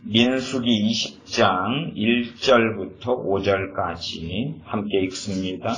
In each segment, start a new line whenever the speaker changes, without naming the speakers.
민수기 20장 1절부터 5절까지 함께 읽습니다.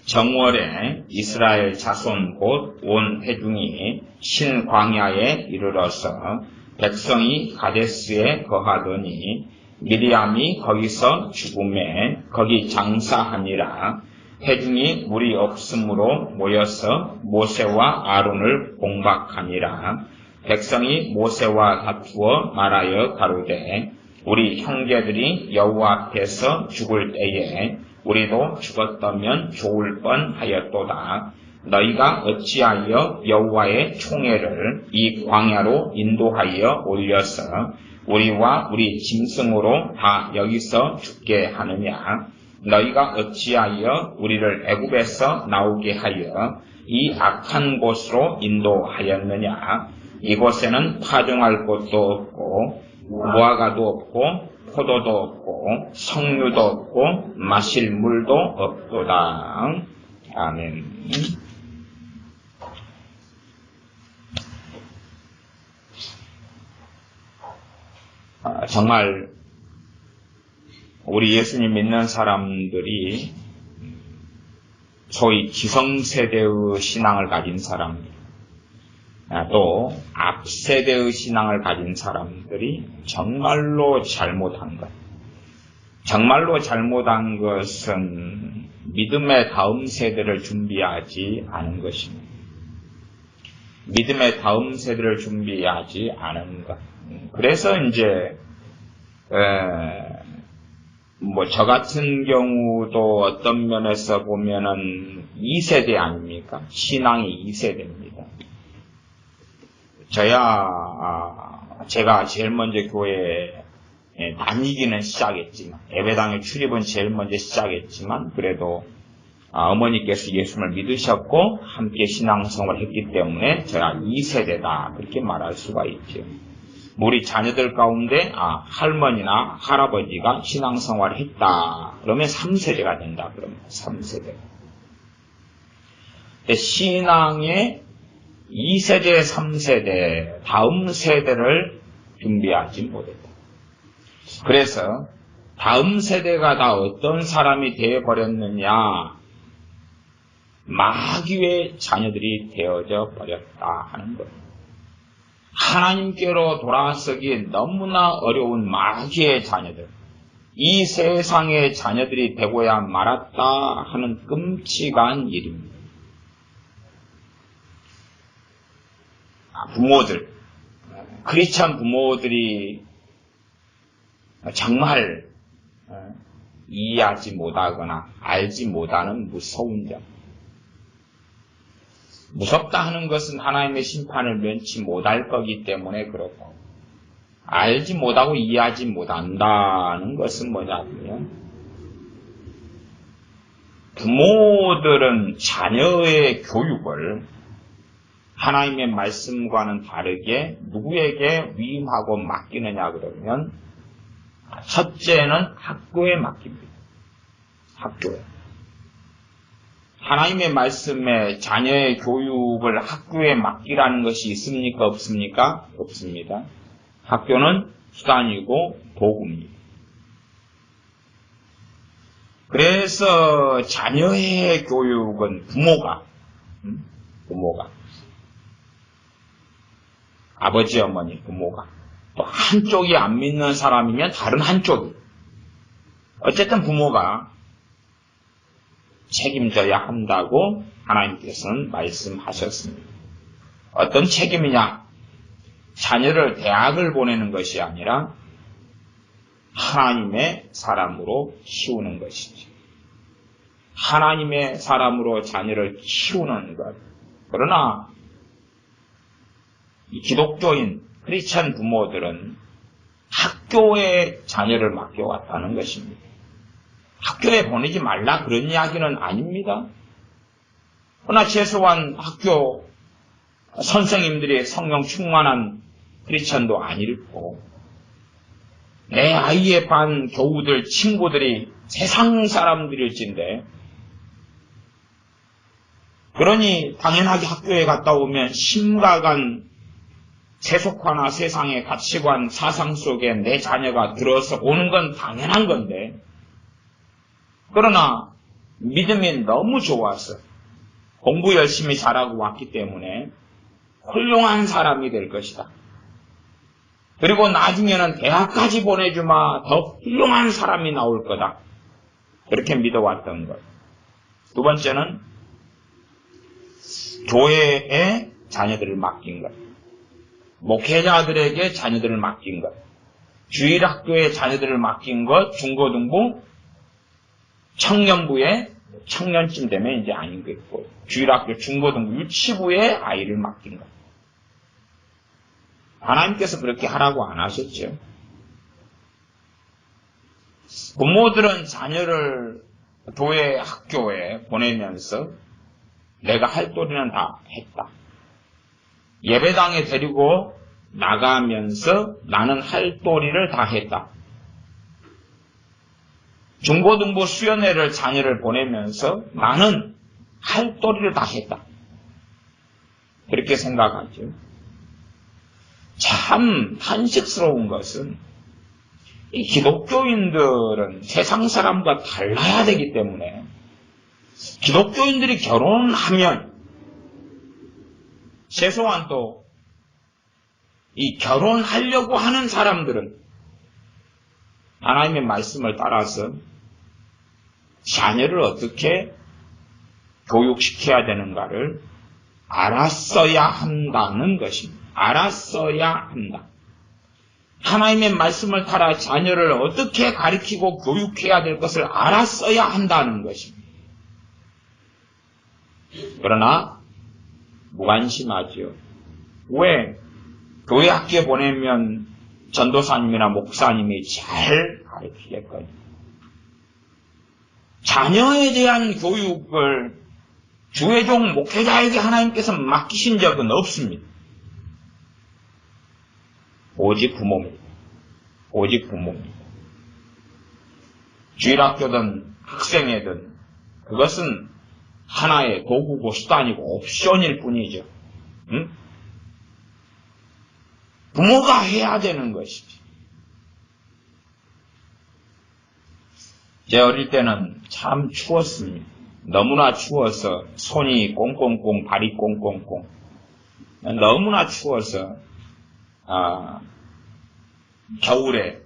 정월에 이스라엘 자손 곧 온 회중이 신광야에 이르러서 백성이 가데스에 거하더니 미리암이 거기서 죽음에 거기 장사하니라. 회중이 물이 없으므로 모여서 모세와 아론을 공박하니라. 백성이 모세와 다투어 말하여 가로되 우리 형제들이 여호와 앞에서 죽을 때에 우리도 죽었다면 좋을 뻔하였도다. 너희가 어찌하여 여호와의 총애를 이 광야로 인도하여 올려서 우리와 우리 짐승으로 다 여기서 죽게 하느냐? 너희가 어찌하여 우리를 애굽에서 나오게 하여 이 악한 곳으로 인도하였느냐? 이곳에는 파종할 곳도 없고 무화과도 없고 포도도 없고 석류도 없고 마실 물도 없도다. 아멘. 정말 우리 예수님 믿는 사람들이 소위 기성세대의 신앙을 가진 사람들, 또 앞세대의 신앙을 가진 사람들이 정말로 잘못한 것. 정말로 잘못한 것은 믿음의 다음 세대를 준비하지 않은 것입니다. 믿음의 다음 세대를 준비하지 않은 것. 그래서 이제 저 같은 경우도 어떤 면에서 보면은 2세대 아닙니까? 신앙이 2세대입니다. 제가 제일 먼저 교회에 다니기는 시작했지만, 예배당에 출입은 제일 먼저 시작했지만, 그래도 어머니께서 예수님을 믿으셨고, 함께 신앙생활을 했기 때문에 제가 2세대다, 그렇게 말할 수가 있죠. 우리 자녀들 가운데, 할머니나 할아버지가 신앙생활을 했다, 그러면 3세대가 된다, 그러면 3세대. 신앙의 2세대, 3세대, 다음 세대를 준비하지 못했다. 그래서 다음 세대가 다 어떤 사람이 되어버렸느냐? 마귀의 자녀들이 되어져 버렸다 하는 거예요. 하나님께로 돌아서기 너무나 어려운 마귀의 자녀들, 이 세상의 자녀들이 되고야 말았다 하는 끔찍한 일입니다. 부모들, 크리스찬 부모들이 정말 이해하지 못하거나 알지 못하는 무서운 점. 무섭다 하는 것은 하나님의 심판을 면치 못할 거기 때문에 그렇고, 알지 못하고 이해하지 못한다는 것은 뭐냐면, 부모들은 자녀의 교육을 하나님의 말씀과는 다르게 누구에게 위임하고 맡기느냐 그러면, 첫째는 학교에 맡깁니다. 학교에. 하나님의 말씀에 자녀의 교육을 학교에 맡기라는 것이 있습니까? 없습니까? 없습니다. 학교는 수단이고 도구입니다. 그래서 자녀의 교육은 부모가 아버지, 어머니, 부모가, 또 한쪽이 안 믿는 사람이면 다른 한쪽이, 어쨌든 부모가 책임져야 한다고 하나님께서는 말씀하셨습니다. 어떤 책임이냐? 자녀를 대학을 보내는 것이 아니라 하나님의 사람으로 키우는 것이죠. 하나님의 사람으로 자녀를 키우는 것. 그러나 이 기독교인 크리스찬 부모들은 학교에 자녀를 맡겨왔다는 것입니다. 학교에 보내지 말라 그런 이야기는 아닙니다. 그러나 최소한 학교 선생님들이 성령 충만한 크리스찬도 아니고, 내 아이의 반 교우들, 친구들이 세상 사람들일진데, 그러니 당연하게 학교에 갔다 오면 심각한 세속화나 세상의 가치관, 사상 속에 내 자녀가 들어서 오는 건 당연한 건데, 그러나 믿음이 너무 좋아서 공부 열심히 잘하고 왔기 때문에 훌륭한 사람이 될 것이다. 그리고 나중에는 대학까지 보내주마 더 훌륭한 사람이 나올 거다. 그렇게 믿어왔던 것. 두 번째는 교회에 자녀들을 맡긴 것. 목회자들에게 자녀들을 맡긴 것. 주일학교에 자녀들을 맡긴 것. 중고등부, 청년부에 청년쯤 되면 이제 아닌 거 있고, 주일학교, 중고등부, 유치부에 아이를 맡긴 것. 하나님께서 그렇게 하라고 안 하셨죠. 부모들은 자녀를 교회 학교에 보내면서 내가 할 도리는 다 했다. 예배당에 데리고 나가면서 나는 할 도리를 다 했다. 중고등부 수련회를 자녀를 보내면서 나는 할 도리를 다 했다. 그렇게 생각하죠. 참 한식스러운 것은 이 기독교인들은 세상 사람과 달라야 되기 때문에 기독교인들이 결혼하면 최소한 또 이 결혼하려고 하는 사람들은 하나님의 말씀을 따라서 자녀를 어떻게 교육시켜야 되는가를 알았어야 한다는 것입니다. 알았어야 한다. 하나님의 말씀을 따라 자녀를 어떻게 가르치고 교육해야 될 것을 알았어야 한다는 것입니다. 그러나 무관심하죠. 왜? 교회 학교에 보내면 전도사님이나 목사님이 잘 가르치겠거든요. 자녀에 대한 교육을 주의종 목회자에게 하나님께서 맡기신 적은 없습니다. 오직 부모입니다. 오직 부모입니다. 주일학교든 학생회든 그것은 하나의 도구고 수단이고 옵션일 뿐이죠. 응? 부모가 해야 되는 것이지. 제 어릴 때는 참 추웠습니다. 너무나 추워서 손이 꽁꽁꽁 발이 꽁꽁꽁 너무나 추워서 겨울에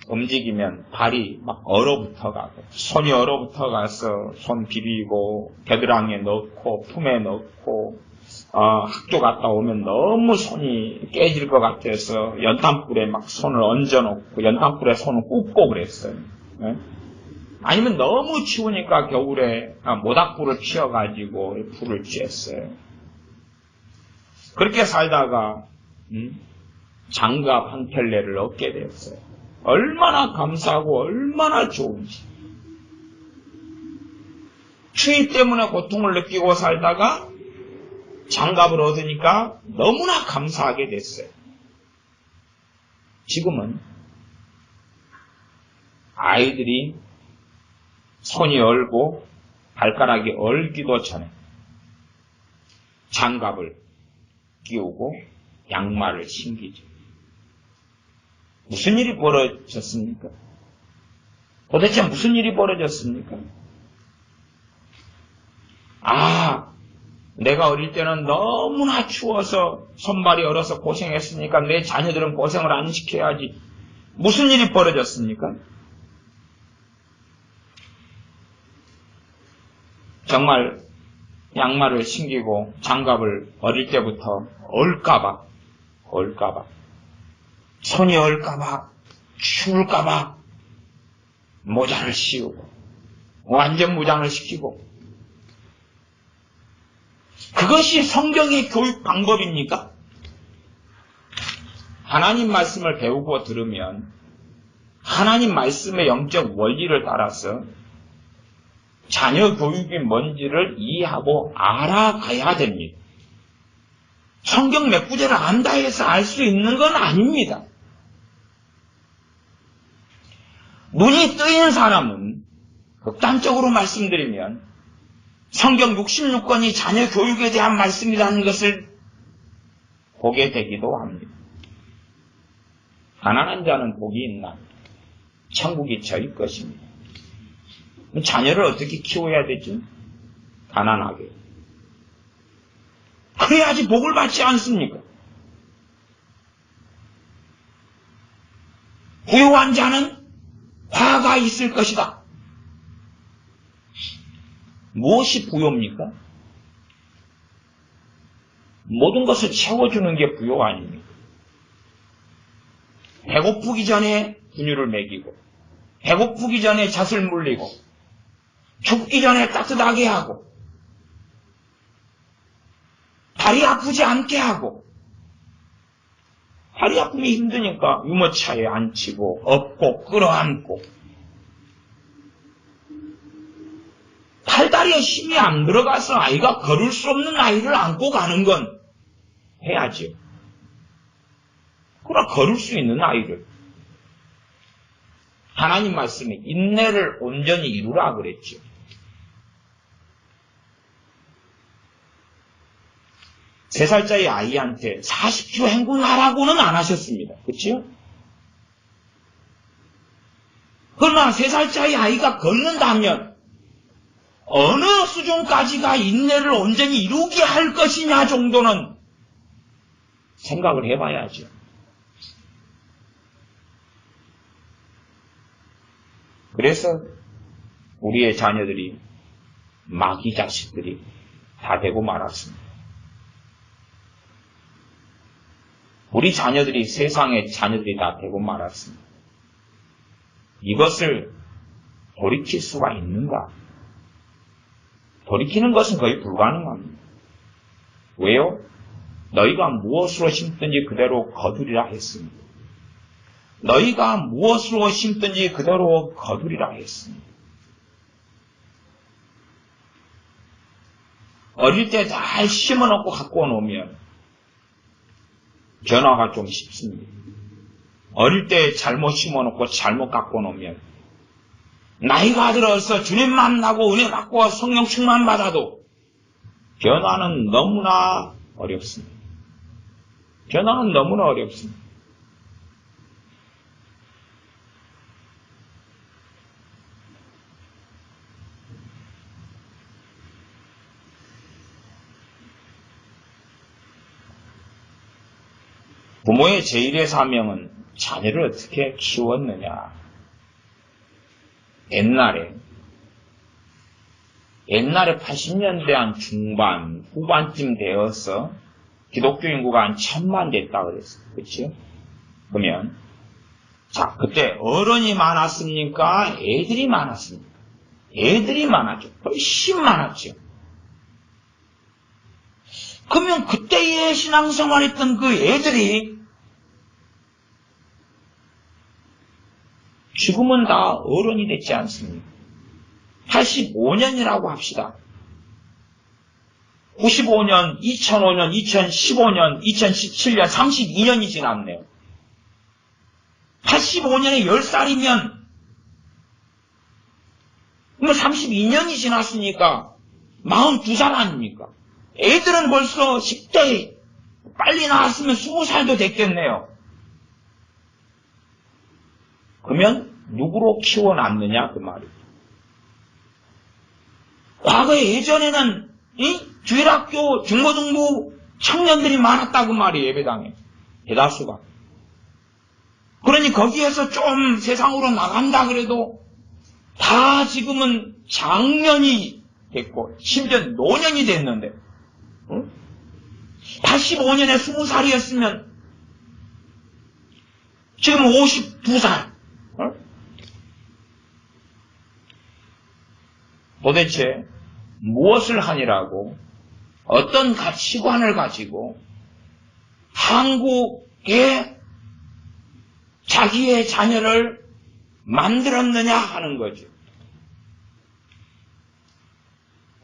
움직이면 발이 막 얼어붙어가고 손이 얼어붙어가서 손 비비고 겨드랑이에 넣고 품에 넣고 학교 갔다 오면 너무 손이 깨질 것 같아서 연탄불에 막 손을 얹어놓고 연탄불에 손을 굽고 그랬어요. 네? 아니면 너무 추우니까 겨울에 모닥불을 피워가지고 불을 쬐었어요. 그렇게 살다가 장갑 한 켤레를 얻게 되었어요. 얼마나 감사하고 얼마나 좋은지. 추위 때문에 고통을 느끼고 살다가 장갑을 얻으니까 너무나 감사하게 됐어요. 지금은 아이들이 손이 얼고 발가락이 얼기도 전에 장갑을 끼우고 양말을 신기죠. 무슨 일이 벌어졌습니까? 도대체 무슨 일이 벌어졌습니까? 내가 어릴 때는 너무나 추워서 손발이 얼어서 고생했으니까 내 자녀들은 고생을 안 시켜야지. 무슨 일이 벌어졌습니까? 정말 양말을 신기고 장갑을 어릴 때부터 얼까봐 손이 얼까봐 추울까봐 모자를 씌우고 완전 무장을 시키고 그것이 성경의 교육 방법입니까? 하나님 말씀을 배우고 들으면 하나님 말씀의 영적 원리를 따라서 자녀 교육이 뭔지를 이해하고 알아가야 됩니다. 성경 몇 구절을 안다 해서 알 수 있는 건 아닙니다. 눈이 뜨인 사람은 극단적으로 말씀드리면 성경 66권이 자녀 교육에 대한 말씀이라는 것을 보게 되기도 합니다. 가난한 자는 복이 있나? 천국이 저희 것입니다. 자녀를 어떻게 키워야 되죠? 가난하게. 그래야지 복을 받지 않습니까? 부유한 자는 화가 있을 것이다. 무엇이 부유입니까? 모든 것을 채워주는 게 부유 아닙니까? 배고프기 전에 분유를 먹이고, 배고프기 전에 젖을 물리고, 죽기 전에 따뜻하게 하고, 다리 아프지 않게 하고, 다리 아프면 힘드니까 유모차에 앉히고, 업고, 끌어안고, 팔다리에 힘이 안 들어가서 아이가 걸을 수 없는 아이를 안고 가는 건 해야죠. 그러나 걸을 수 있는 아이를 하나님 말씀에 인내를 온전히 이루라 그랬죠. 세 살짜리 아이한테 40km 행군하라고는 안 하셨습니다. 그렇죠? 그러나 3살짜리 아이가 걷는다면 어느 수준까지가 인내를 온전히 이루게 할 것이냐 정도는 생각을 해봐야죠. 그래서 우리의 자녀들이 마귀 자식들이 다 되고 말았습니다. 우리 자녀들이 세상의 자녀들이 다 되고 말았습니다. 이것을 돌이킬 수가 있는가? 돌이키는 것은 거의 불가능합니다. 왜요? 너희가 무엇으로 심든지 그대로 거두리라 했습니다. 너희가 무엇으로 심든지 그대로 거두리라 했습니다. 어릴 때 잘 심어놓고 갖고 놓으면 변화가 좀 쉽습니다. 어릴 때 잘못 심어놓고 잘못 갖고 놓으면 나이가 들어서 주님 만나고 은혜 받고 성령 충만 받아도 변화는 너무나 어렵습니다. 변화는 너무나 어렵습니다. 부모의 제1의 사명은 자녀를 어떻게 키웠느냐. 옛날에 80년대 한 중반, 후반쯤 되어서 기독교 인구가 한 1000만 됐다 그랬어요. 그렇죠? 그러면 자, 그때 어른이 많았습니까? 애들이 많았습니까? 애들이 많았죠. 훨씬 많았죠. 그러면 그때의 신앙생활했던 그 애들이 지금은 다 어른이 됐지 않습니까? 85년이라고 합시다. 95년, 2005년, 2015년, 2017년, 32년이 지났네요. 85년에 10살이면 그럼 32년이 지났으니까 42살 아닙니까? 애들은 벌써 10대 빨리 나왔으면 20살도 됐겠네요. 그러면 누구로 키워놨느냐 그 말이에요. 과거에 예전에는 주일학교 중고등부 청년들이 많았다고 말이에요. 예배당에 대다수가. 그러니 거기에서 좀 세상으로 나간다 그래도 다 지금은 장년이 됐고 심지어 노년이 됐는데 85년에 20살이었으면 지금 52살. 도대체 무엇을 하니라고 어떤 가치관을 가지고 한국에 자기의 자녀를 만들었느냐 하는 거죠.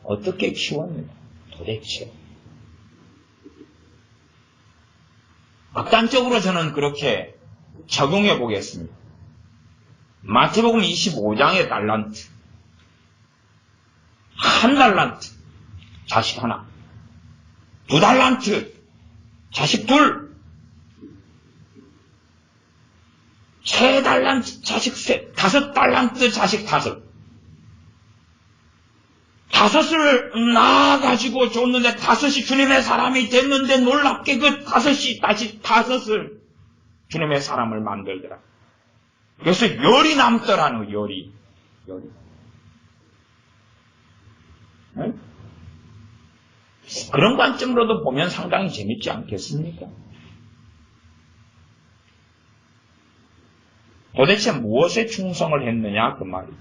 어떻게 키웠느냐 도대체. 극단적으로 저는 그렇게 적용해 보겠습니다. 마태복음 25장의 달란트. 한 달란트. 자식 하나. 2달란트. 자식 둘, 세 달란트 자식 셋, 5달란트 자식 5. 5을 낳아가지고 줬는데 5이 주님의 사람이 됐는데 놀랍게 그 5이 다시 5을 주님의 사람을 만들더라. 그래서 열이 남더라는 열이. 응? 그런 관점으로도 보면 상당히 재밌지 않겠습니까? 도대체 무엇에 충성을 했느냐 그 말이지.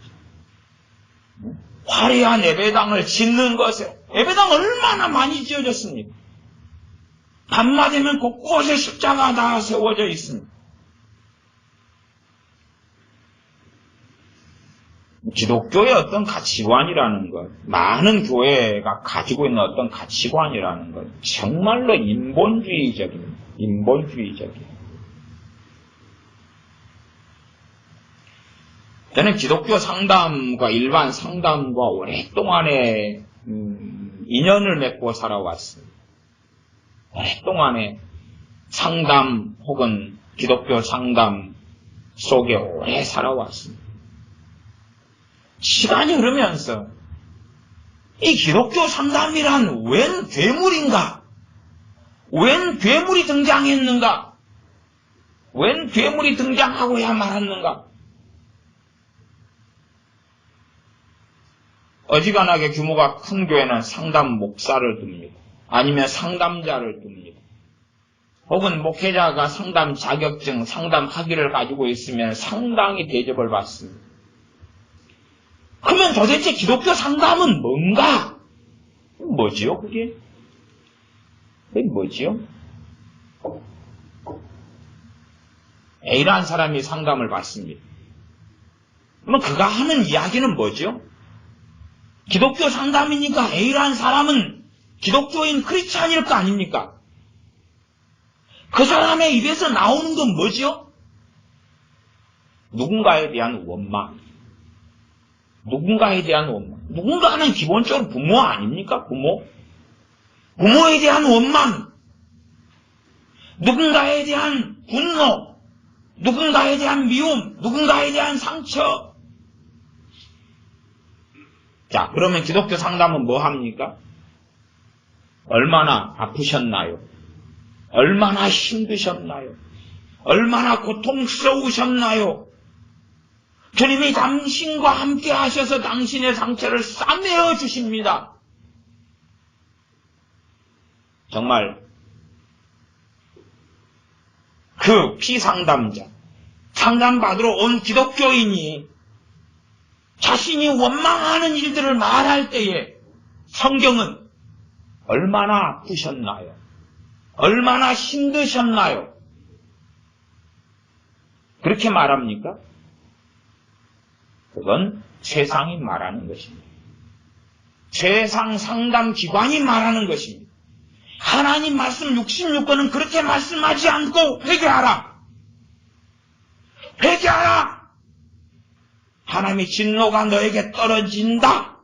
화려한 예배당을 짓는 것에 예배당 얼마나 많이 지어졌습니까? 밤마 되면 곳곳에 십자가 다 세워져 있습니다. 기독교의 어떤 가치관이라는 것, 많은 교회가 가지고 있는 어떤 가치관이라는 것, 정말로 인본주의적입니다. 인본주의적이에요. 저는 기독교 상담과 일반 상담과 오랫동안의 인연을 맺고 살아왔습니다. 오랫동안의 상담 혹은 기독교 상담 속에 오래 살아왔습니다. 시간이 흐르면서 이 기독교 상담이란 웬 괴물인가? 웬 괴물이 등장했는가? 웬 괴물이 등장하고야 말았는가? 어지간하게 규모가 큰 교회는 상담 목사를 둡니다. 아니면 상담자를 둡니다. 혹은 목회자가 상담 자격증, 상담 학위를 가지고 있으면 상당히 대접을 받습니다. 그러면 도대체 기독교 상담은 뭔가? 뭐지요, 그게? 그게 뭐지요? A라는 사람이 상담을 받습니다. 그러면 그가 하는 이야기는 뭐죠? 기독교 상담이니까 A라는 사람은 기독교인 크리스찬일 거 아닙니까? 그 사람의 입에서 나오는 건 뭐죠? 누군가에 대한 원망. 누군가에 대한 원망. 누군가는 기본적으로 부모 아닙니까? 부모. 부모에 대한 원망. 누군가에 대한 분노. 누군가에 대한 미움. 누군가에 대한 상처. 자, 그러면 기독교 상담은 뭐 합니까? 얼마나 아프셨나요? 얼마나 힘드셨나요? 얼마나 고통스러우셨나요? 주님이 당신과 함께 하셔서 당신의 상처를 싸매어 주십니다. 정말 그 피상담자, 상담받으러 온 기독교인이 자신이 원망하는 일들을 말할 때에 성경은 얼마나 아프셨나요? 얼마나 힘드셨나요? 그렇게 말합니까? 그건 세상이 말하는 것입니다. 세상 상담 기관이 말하는 것입니다. 하나님 말씀 66권은 그렇게 말씀하지 않고 회개하라. 회개하라. 하나님의 진노가 너에게 떨어진다.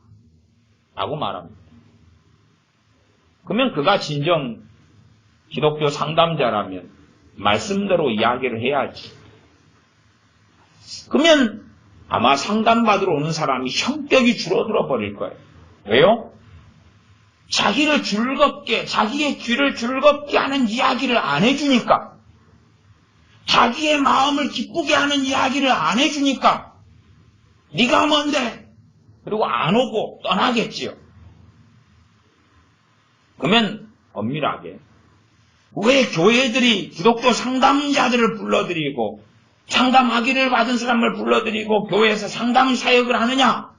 라고 말합니다. 그러면 그가 진정 기독교 상담자라면 말씀대로 이야기를 해야지. 그러면 아마 상담받으러 오는 사람이 성격이 줄어들어 버릴 거예요. 왜요? 자기를 즐겁게, 자기의 귀를 즐겁게 하는 이야기를 안 해주니까, 자기의 마음을 기쁘게 하는 이야기를 안 해주니까, 네가 뭔데? 그리고 안 오고 떠나겠지요. 그러면 엄밀하게 왜 교회들이 기독교 상담자들을 불러들이고 상담하기를 받은 사람을 불러들이고 교회에서 상담 사역을 하느냐?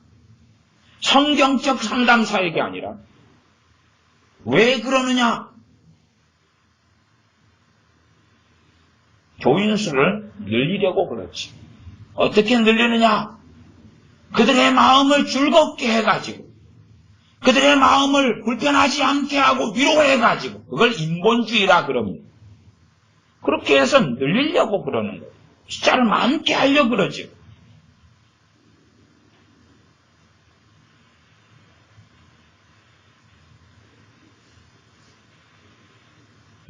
성경적 상담 사역이 아니라 왜 그러느냐? 교인 수를 늘리려고 그렇지. 어떻게 늘리느냐? 그들의 마음을 즐겁게 해가지고 그들의 마음을 불편하지 않게 하고 위로해가지고 그걸 인본주의라 그럽니다. 그렇게 해서 늘리려고 그러는 거예요. 숫자를 많게 하려고 그러죠.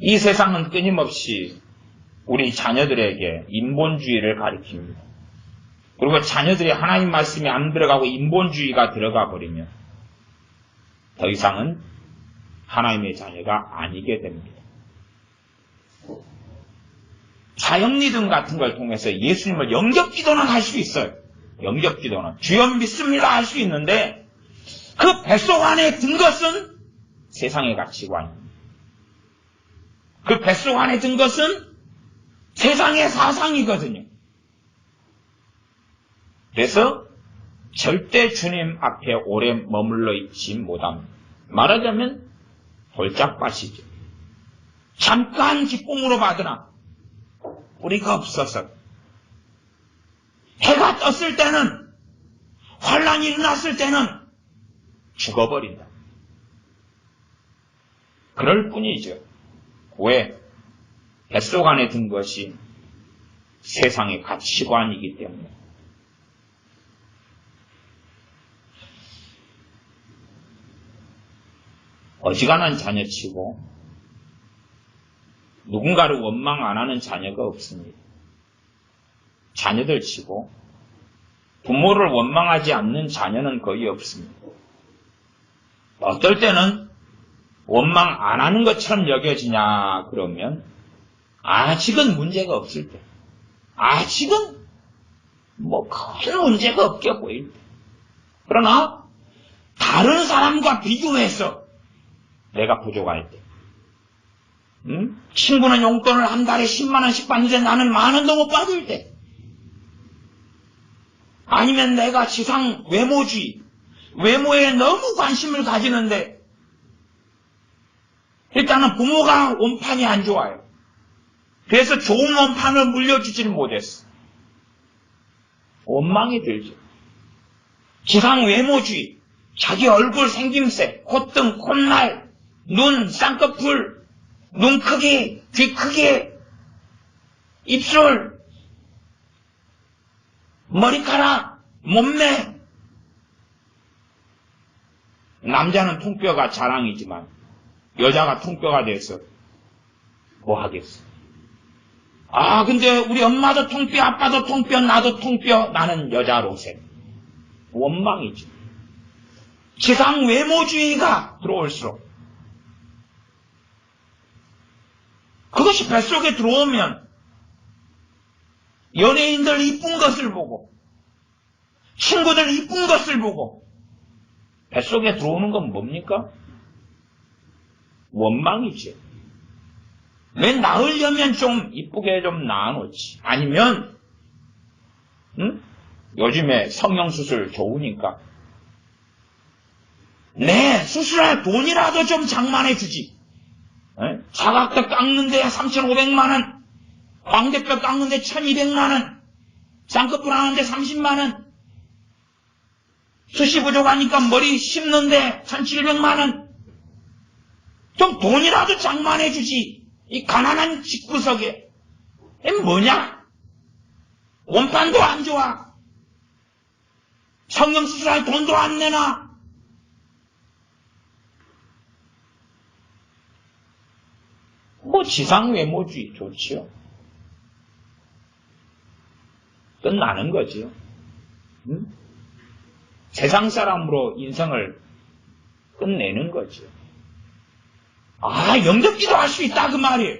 이 세상은 끊임없이 우리 자녀들에게 인본주의를 가리킵니다. 그리고 자녀들이 하나님 말씀이 안 들어가고 인본주의가 들어가 버리면 더 이상은 하나님의 자녀가 아니게 됩니다. 사형리등 같은 걸 통해서 예수님을 영접기도는 할 수 있어요. 영접기도는 주여 믿습니다 할 수 있는데 그 뱃속 안에 든 것은 세상의 가치관입니다. 그 뱃속 안에 든 것은 세상의 사상이거든요. 그래서 절대 주님 앞에 오래 머물러 있지 못합니다. 말하자면 돌짝밭이죠. 잠깐 기쁨으로 받으나 뿌리가 없어서 해가 떴을 때는 환란이 일어났을 때는 죽어버린다. 그럴 뿐이죠. 왜? 뱃속 안에 든 것이 세상의 가치관이기 때문에. 어지간한 자녀치고 누군가를 원망 안 하는 자녀가 없습니다. 자녀들 치고 부모를 원망하지 않는 자녀는 거의 없습니다. 어떨 때는 원망 안 하는 것처럼 여겨지냐 그러면 아직은 문제가 없을 때, 아직은 뭐 큰 문제가 없게 보일 때, 그러나 다른 사람과 비교해서 내가 부족할 때, 친구는 용돈을 한 달에 10만 원씩 받는데 나는 10,000원도 못 받을 때, 아니면 내가 지상 외모주의, 외모에 너무 관심을 가지는데 일단은 부모가 원판이 안 좋아요. 그래서 좋은 원판을 물려주지를 못했어. 원망이 들죠. 지상 외모주의, 자기 얼굴 생김새, 콧등, 콧날, 눈, 쌍꺼풀, 눈 크기, 귀 크기, 입술, 머리카락, 몸매. 남자는 통뼈가 자랑이지만 여자가 통뼈가 돼서 뭐 하겠어. 아 근데 우리 엄마도 통뼈, 아빠도 통뼈, 나도 통뼈, 나는 여자로세. 원망이지. 지상 외모주의가 들어올수록 그것이 뱃속에 들어오면 연예인들 이쁜 것을 보고 친구들 이쁜 것을 보고 뱃속에 들어오는 건 뭡니까? 원망이지. 왜 낳으려면 좀 이쁘게 좀 낳아놓지. 아니면 요즘에 성형수술 좋으니까 네 수술할 돈이라도 좀 장만해주지. 자각뼈 깎는데 3,500만 원, 광대뼈 깎는데 1,200만 원, 쌍꺼풀 하는데 30만 원, 숱이 부족하니까 머리 심는데 1,700만 원. 좀 돈이라도 장만해주지. 이 가난한 집구석에. 이게 뭐냐? 원판도 안 좋아. 성형수술할 돈도 안 내놔. 뭐 지상 외모주의 좋지요. 끝나는 거지요. 세상 사람으로 인생을 끝내는 거지요. 아, 영접기도 할 수 있다 그 말이에요.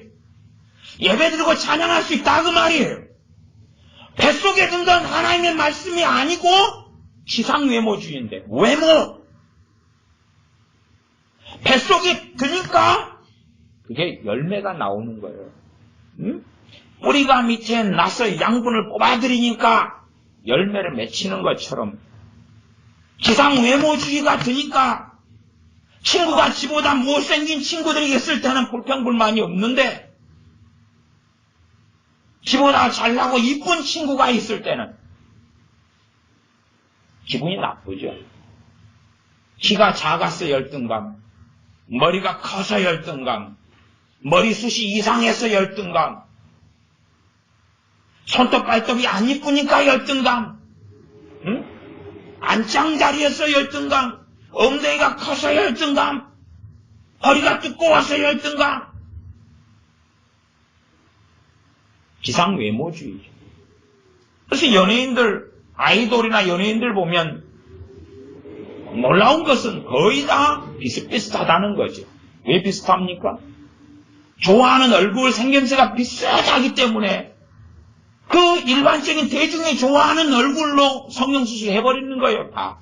예배드리고 찬양할 수 있다 그 말이에요. 뱃속에 든 건 하나님의 말씀이 아니고 지상 외모주의인데 외모. 뱃속에 드니까 그게 열매가 나오는 거예요. 뿌리가 밑에 나서 양분을 뽑아들이니까 열매를 맺히는 것처럼 지상 외모주의가 드니까 친구가 지보다 못생긴 친구들이 있을 때는 불평불만이 없는데 지보다 잘나고 이쁜 친구가 있을 때는 기분이 나쁘죠. 키가 작아서 열등감, 머리가 커서 열등감, 머리숱이 이상해서 열등감, 손톱 발톱이 안 이쁘니까 열등감, 안짱자리에서 열등감, 엉덩이가 커서 열등감, 허리가 두꺼워서 열등감, 지상 외모주의죠. 그래서 연예인들, 아이돌이나 연예인들 보면 놀라운 것은 거의 다 비슷비슷하다는 거죠. 왜 비슷합니까? 좋아하는 얼굴 생김새가 비슷하기 때문에 그 일반적인 대중이 좋아하는 얼굴로 성형수술 해버리는 거예요, 다.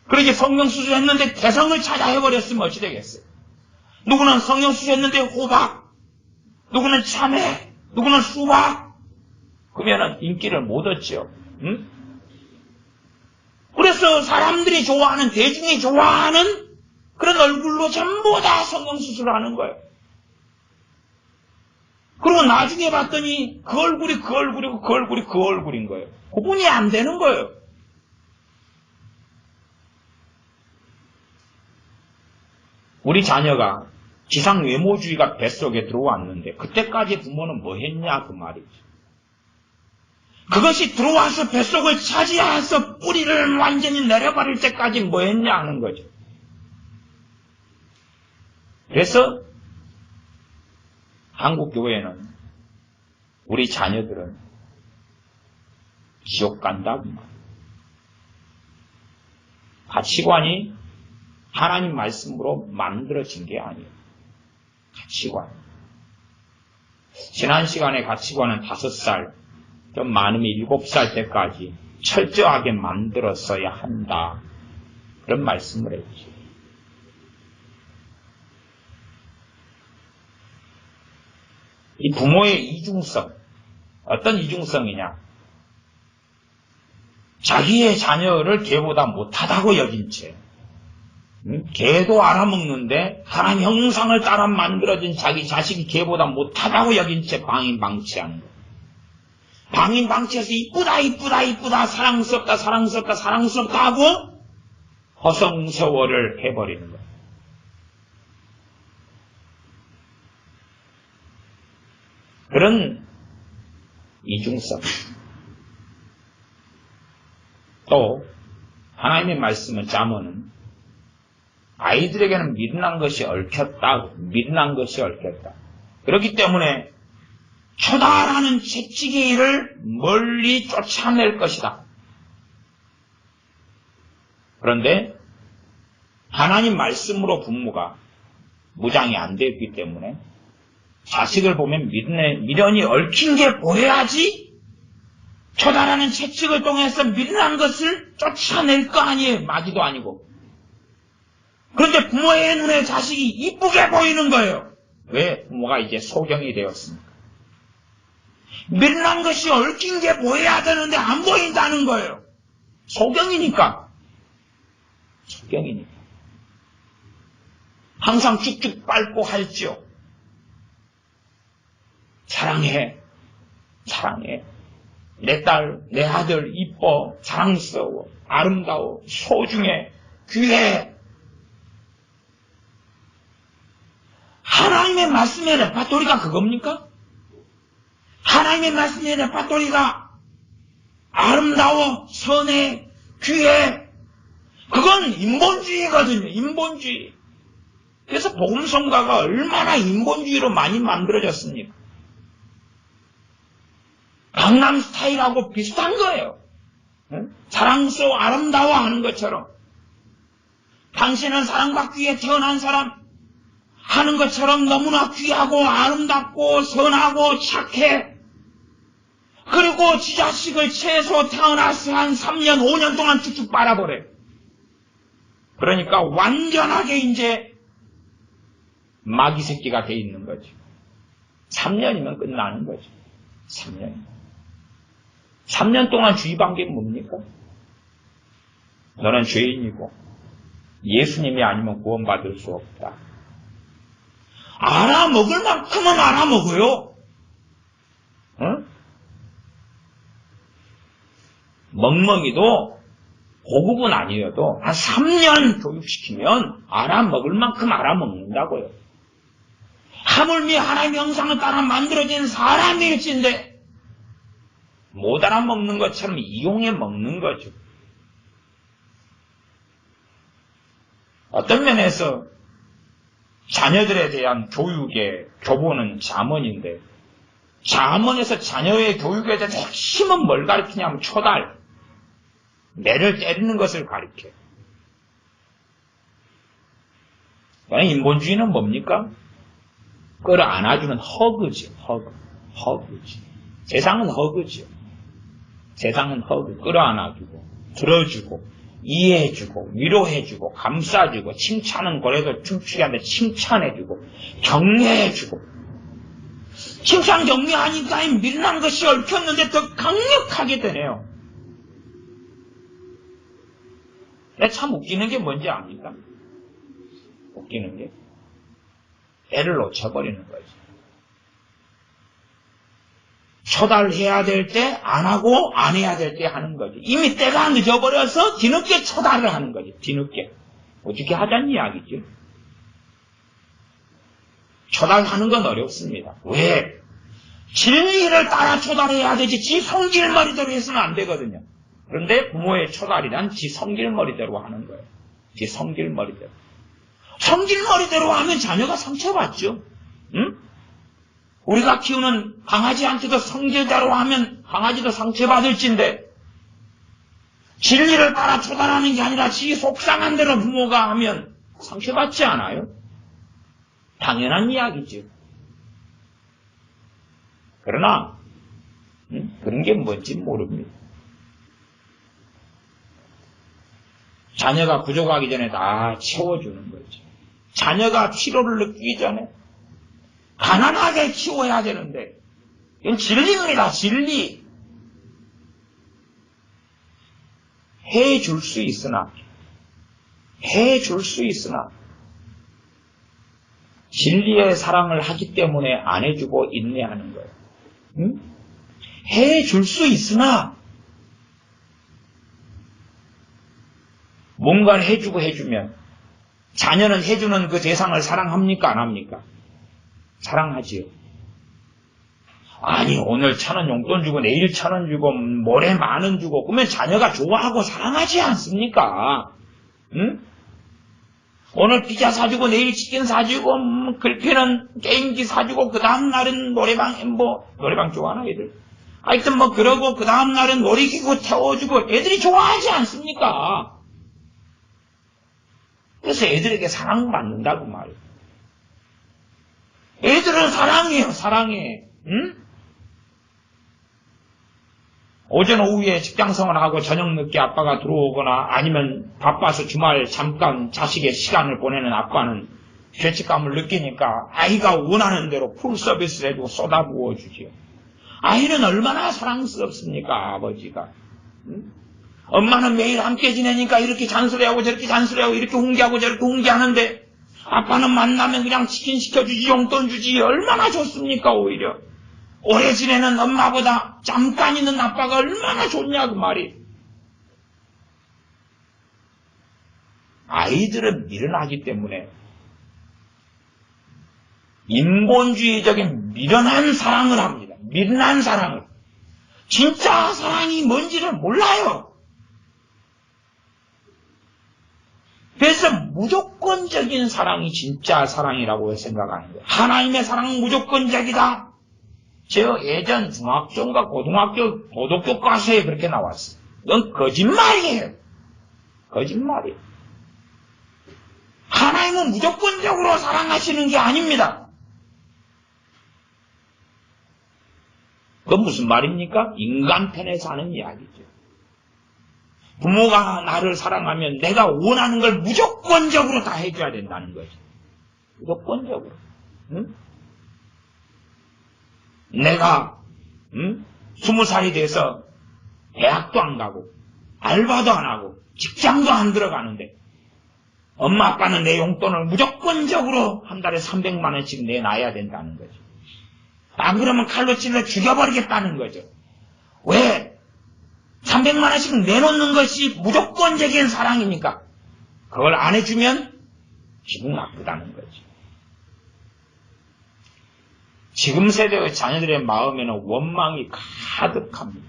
그러게 성형수술 했는데 개성을 찾아 해버렸으면 어찌 되겠어요? 누구는 성형수술 했는데 호박, 누구는 참외, 누구는 수박. 그러면은 인기를 못 얻죠. 응? 그래서 사람들이 좋아하는, 대중이 좋아하는 그런 얼굴로 전부 다 성형수술을 하는 거예요. 그리고 나중에 봤더니 그 얼굴이 그 얼굴이고 그 얼굴이 그 얼굴인 거예요. 구분이 안 되는 거예요. 우리 자녀가 지상 외모주의가 뱃속에 들어왔는데 그때까지 부모는 뭐 했냐 그 말이죠. 그것이 들어와서 뱃속을 차지해서 뿌리를 완전히 내려버릴 때까지 뭐 했냐 하는 거죠. 그래서 한국 교회는 우리 자녀들은 지옥 간다고 말이에요. 가치관이 하나님 말씀으로 만들어진 게 아니에요. 가치관. 지난 시간에 가치관은 5살, 좀 많으면 7살 때까지 철저하게 만들었어야 한다. 그런 말씀을 했죠. 이 부모의 이중성, 어떤 이중성이냐? 자기의 자녀를 개보다 못하다고 여긴 채, 개도 알아먹는데 하나님 형상을 따라 만들어진 자기 자식이 개보다 못하다고 여긴 채 방임방치하는 거예요. 방임방치해서 이쁘다 사랑스럽다 하고 허송세월을 해버리는 거예요. 그런 이중성. 또 하나님의 말씀은 잠언은 아이들에게는 미련한 것이 얽혔다. 그렇기 때문에 처다라는 채찍이를 멀리 쫓아낼 것이다. 그런데 하나님 말씀으로 부모가 무장이 안 되었기 때문에 자식을 보면 미련이 얽힌 게 보여야지 처다라는 채찍을 통해서 미련한 것을 쫓아낼 거 아니에요. 마귀도 아니고. 그런데 부모의 눈에 자식이 이쁘게 보이는 거예요. 왜? 부모가 이제 소경이 되었습니까? 미련한 것이 얽힌 게 보여야 되는데 안 보인다는 거예요. 소경이니까. 항상 쭉쭉 밟고 할지요. 사랑해. 내 딸, 내 아들 이뻐, 사랑스러워, 아름다워, 소중해, 귀해. 하나님의 말씀의 레파토리가 그겁니까? 하나님의 말씀의 레파토리가 아름다워, 선해, 귀해. 그건 인본주의거든요. 인본주의. 그래서 복음성가가 얼마나 인본주의로 많이 만들어졌습니까? 강남 스타일하고 비슷한 거예요. 사랑스러워 아름다워 하는 것처럼 당신은 사랑받기 위해 태어난 사람 하는 것처럼 너무나 귀하고 아름답고 선하고 착해. 그리고 지 자식을 최소 태어나서 한 3년 5년 동안 쭉쭉 빨아버려요. 그러니까 완전하게 이제 마귀 새끼가 돼 있는 거죠. 3년이면 끝나는 거죠. 3년 동안 주의한 게 뭡니까? 너는 죄인이고 예수님이 아니면 구원받을 수 없다. 알아먹을 만큼은 알아먹어요. 응? 멍멍이도 고급은 아니어도 한 3년 교육시키면 알아먹을 만큼 알아먹는다고요. 하물며 하나님의 형상을 따라 만들어진 사람일진데 못 알아먹는 것처럼 이용해 먹는 거죠. 어떤 면에서 자녀들에 대한 교육의 교본은 잠언인데, 잠언에서 자녀의 교육에 대해서 핵심은 뭘 가르치냐면 초달, 매를 때리는 것을 가르쳐요. 인본주의는 뭡니까? 끌어안아주는 허그죠. 허그지. 세상은 허그죠. 세상은 허그, 끌어안아주고, 들어주고, 이해해주고, 위로해주고, 감싸주고, 칭찬은 고래도 춤추게 하는데 칭찬해주고, 격려해주고. 칭찬 격려하니까 미련한 것이 얽혔는데 더 강력하게 되네요. 참 웃기는 게 뭔지 압니까? 웃기는 게 애를 놓쳐버리는 거지. 초달해야 될 때 안 하고 안 해야 될 때 하는 거지. 이미 때가 늦어버려서 뒤늦게 초달을 하는 거지. 뒤늦게. 어떻게 하자는 이야기죠. 초달하는 건 어렵습니다. 왜? 진리를 따라 초달해야 되지 지 성질머리대로 해서는 안 되거든요. 그런데 부모의 초달이란 지 성질머리대로 하는 거예요. 지 성질머리대로. 성질머리대로 하면 자녀가 상처받죠. 응? 우리가 키우는 강아지한테도 성질대로 하면 강아지도 상처받을진데, 진리를 따라 초달하는 게 아니라 지 속상한 대로 부모가 하면 상처받지 않아요? 당연한 이야기죠. 그러나 그런 게 뭔지 모릅니다. 자녀가 부족하기 전에 다 채워주는 거죠. 자녀가 필요를 느끼기 전에 가난하게 키워야 되는데, 이건 진리입니다. 진리. 해줄 수 있으나 진리의 사랑을 하기 때문에 안 해주고 인내하는 거예요. 응? 해줄 수 있으나 뭔가를 해주고 해주면 자녀는 해주는 그 대상을 사랑합니까? 안 합니까? 사랑하지요. 아니, 오늘 1,000원 용돈 주고 내일 1,000원 주고 모레 10,000원 주고 그러면 자녀가 좋아하고 사랑하지 않습니까? 응? 오늘 피자 사주고 내일 치킨 사주고 글피는 게임기 사주고 그 다음날은 노래방 좋아하나 애들? 하여튼 그러고 그 다음날은 놀이기구 태워주고 애들이 좋아하지 않습니까? 그래서 애들에게 사랑받는다고 말이에요. 애들은 사랑해요. 사랑해. 응? 오전 오후에 직장생활하고 저녁 늦게 아빠가 들어오거나 아니면 바빠서 주말 잠깐 자식의 시간을 보내는 아빠는 죄책감을 느끼니까 아이가 원하는 대로 풀 서비스를 해주고 쏟아부어 주지요. 아이는 얼마나 사랑스럽습니까, 아버지가. 응? 엄마는 매일 함께 지내니까 이렇게 잔소리하고 저렇게 잔소리하고 이렇게 훈계하고 저렇게 훈계하는데 아빠는 만나면 그냥 치킨 시켜주지 용돈 주지 얼마나 좋습니까 오히려. 오래 지내는 엄마보다 잠깐 있는 아빠가 얼마나 좋냐 그 말이. 아이들은 미련하기 때문에 인본주의적인 미련한 사랑을 합니다. 미련한 사랑을. 진짜 사랑이 뭔지를 몰라요. 그래서 무조건적인 사랑이 진짜 사랑이라고 생각하는 거예요. 하나님의 사랑은 무조건적이다. 저 예전 중학교인가 고등학교 도덕교과서에 그렇게 나왔어요. 이건 거짓말이에요. 거짓말이에요. 하나님은 무조건적으로 사랑하시는 게 아닙니다. 그건 무슨 말입니까? 인간 편에서 하는 이야기죠. 부모가 나를 사랑하면 내가 원하는 걸 무조건적으로 다 해줘야 된다는 거죠. 무조건적으로. 응? 내가 20살이 돼서 대학도 안 가고 알바도 안 하고 직장도 안 들어가는데 엄마 아빠는 내 용돈을 무조건적으로 한 달에 300만 원씩 내놔야 된다는 거죠. 안 그러면 칼로 찔러 죽여버리겠다는 거죠. 왜? 300만 원씩 내놓는 것이 무조건적인 사랑이니까 그걸 안 해주면 기분 나쁘다는 거죠. 지금 세대의 자녀들의 마음에는 원망이 가득합니다.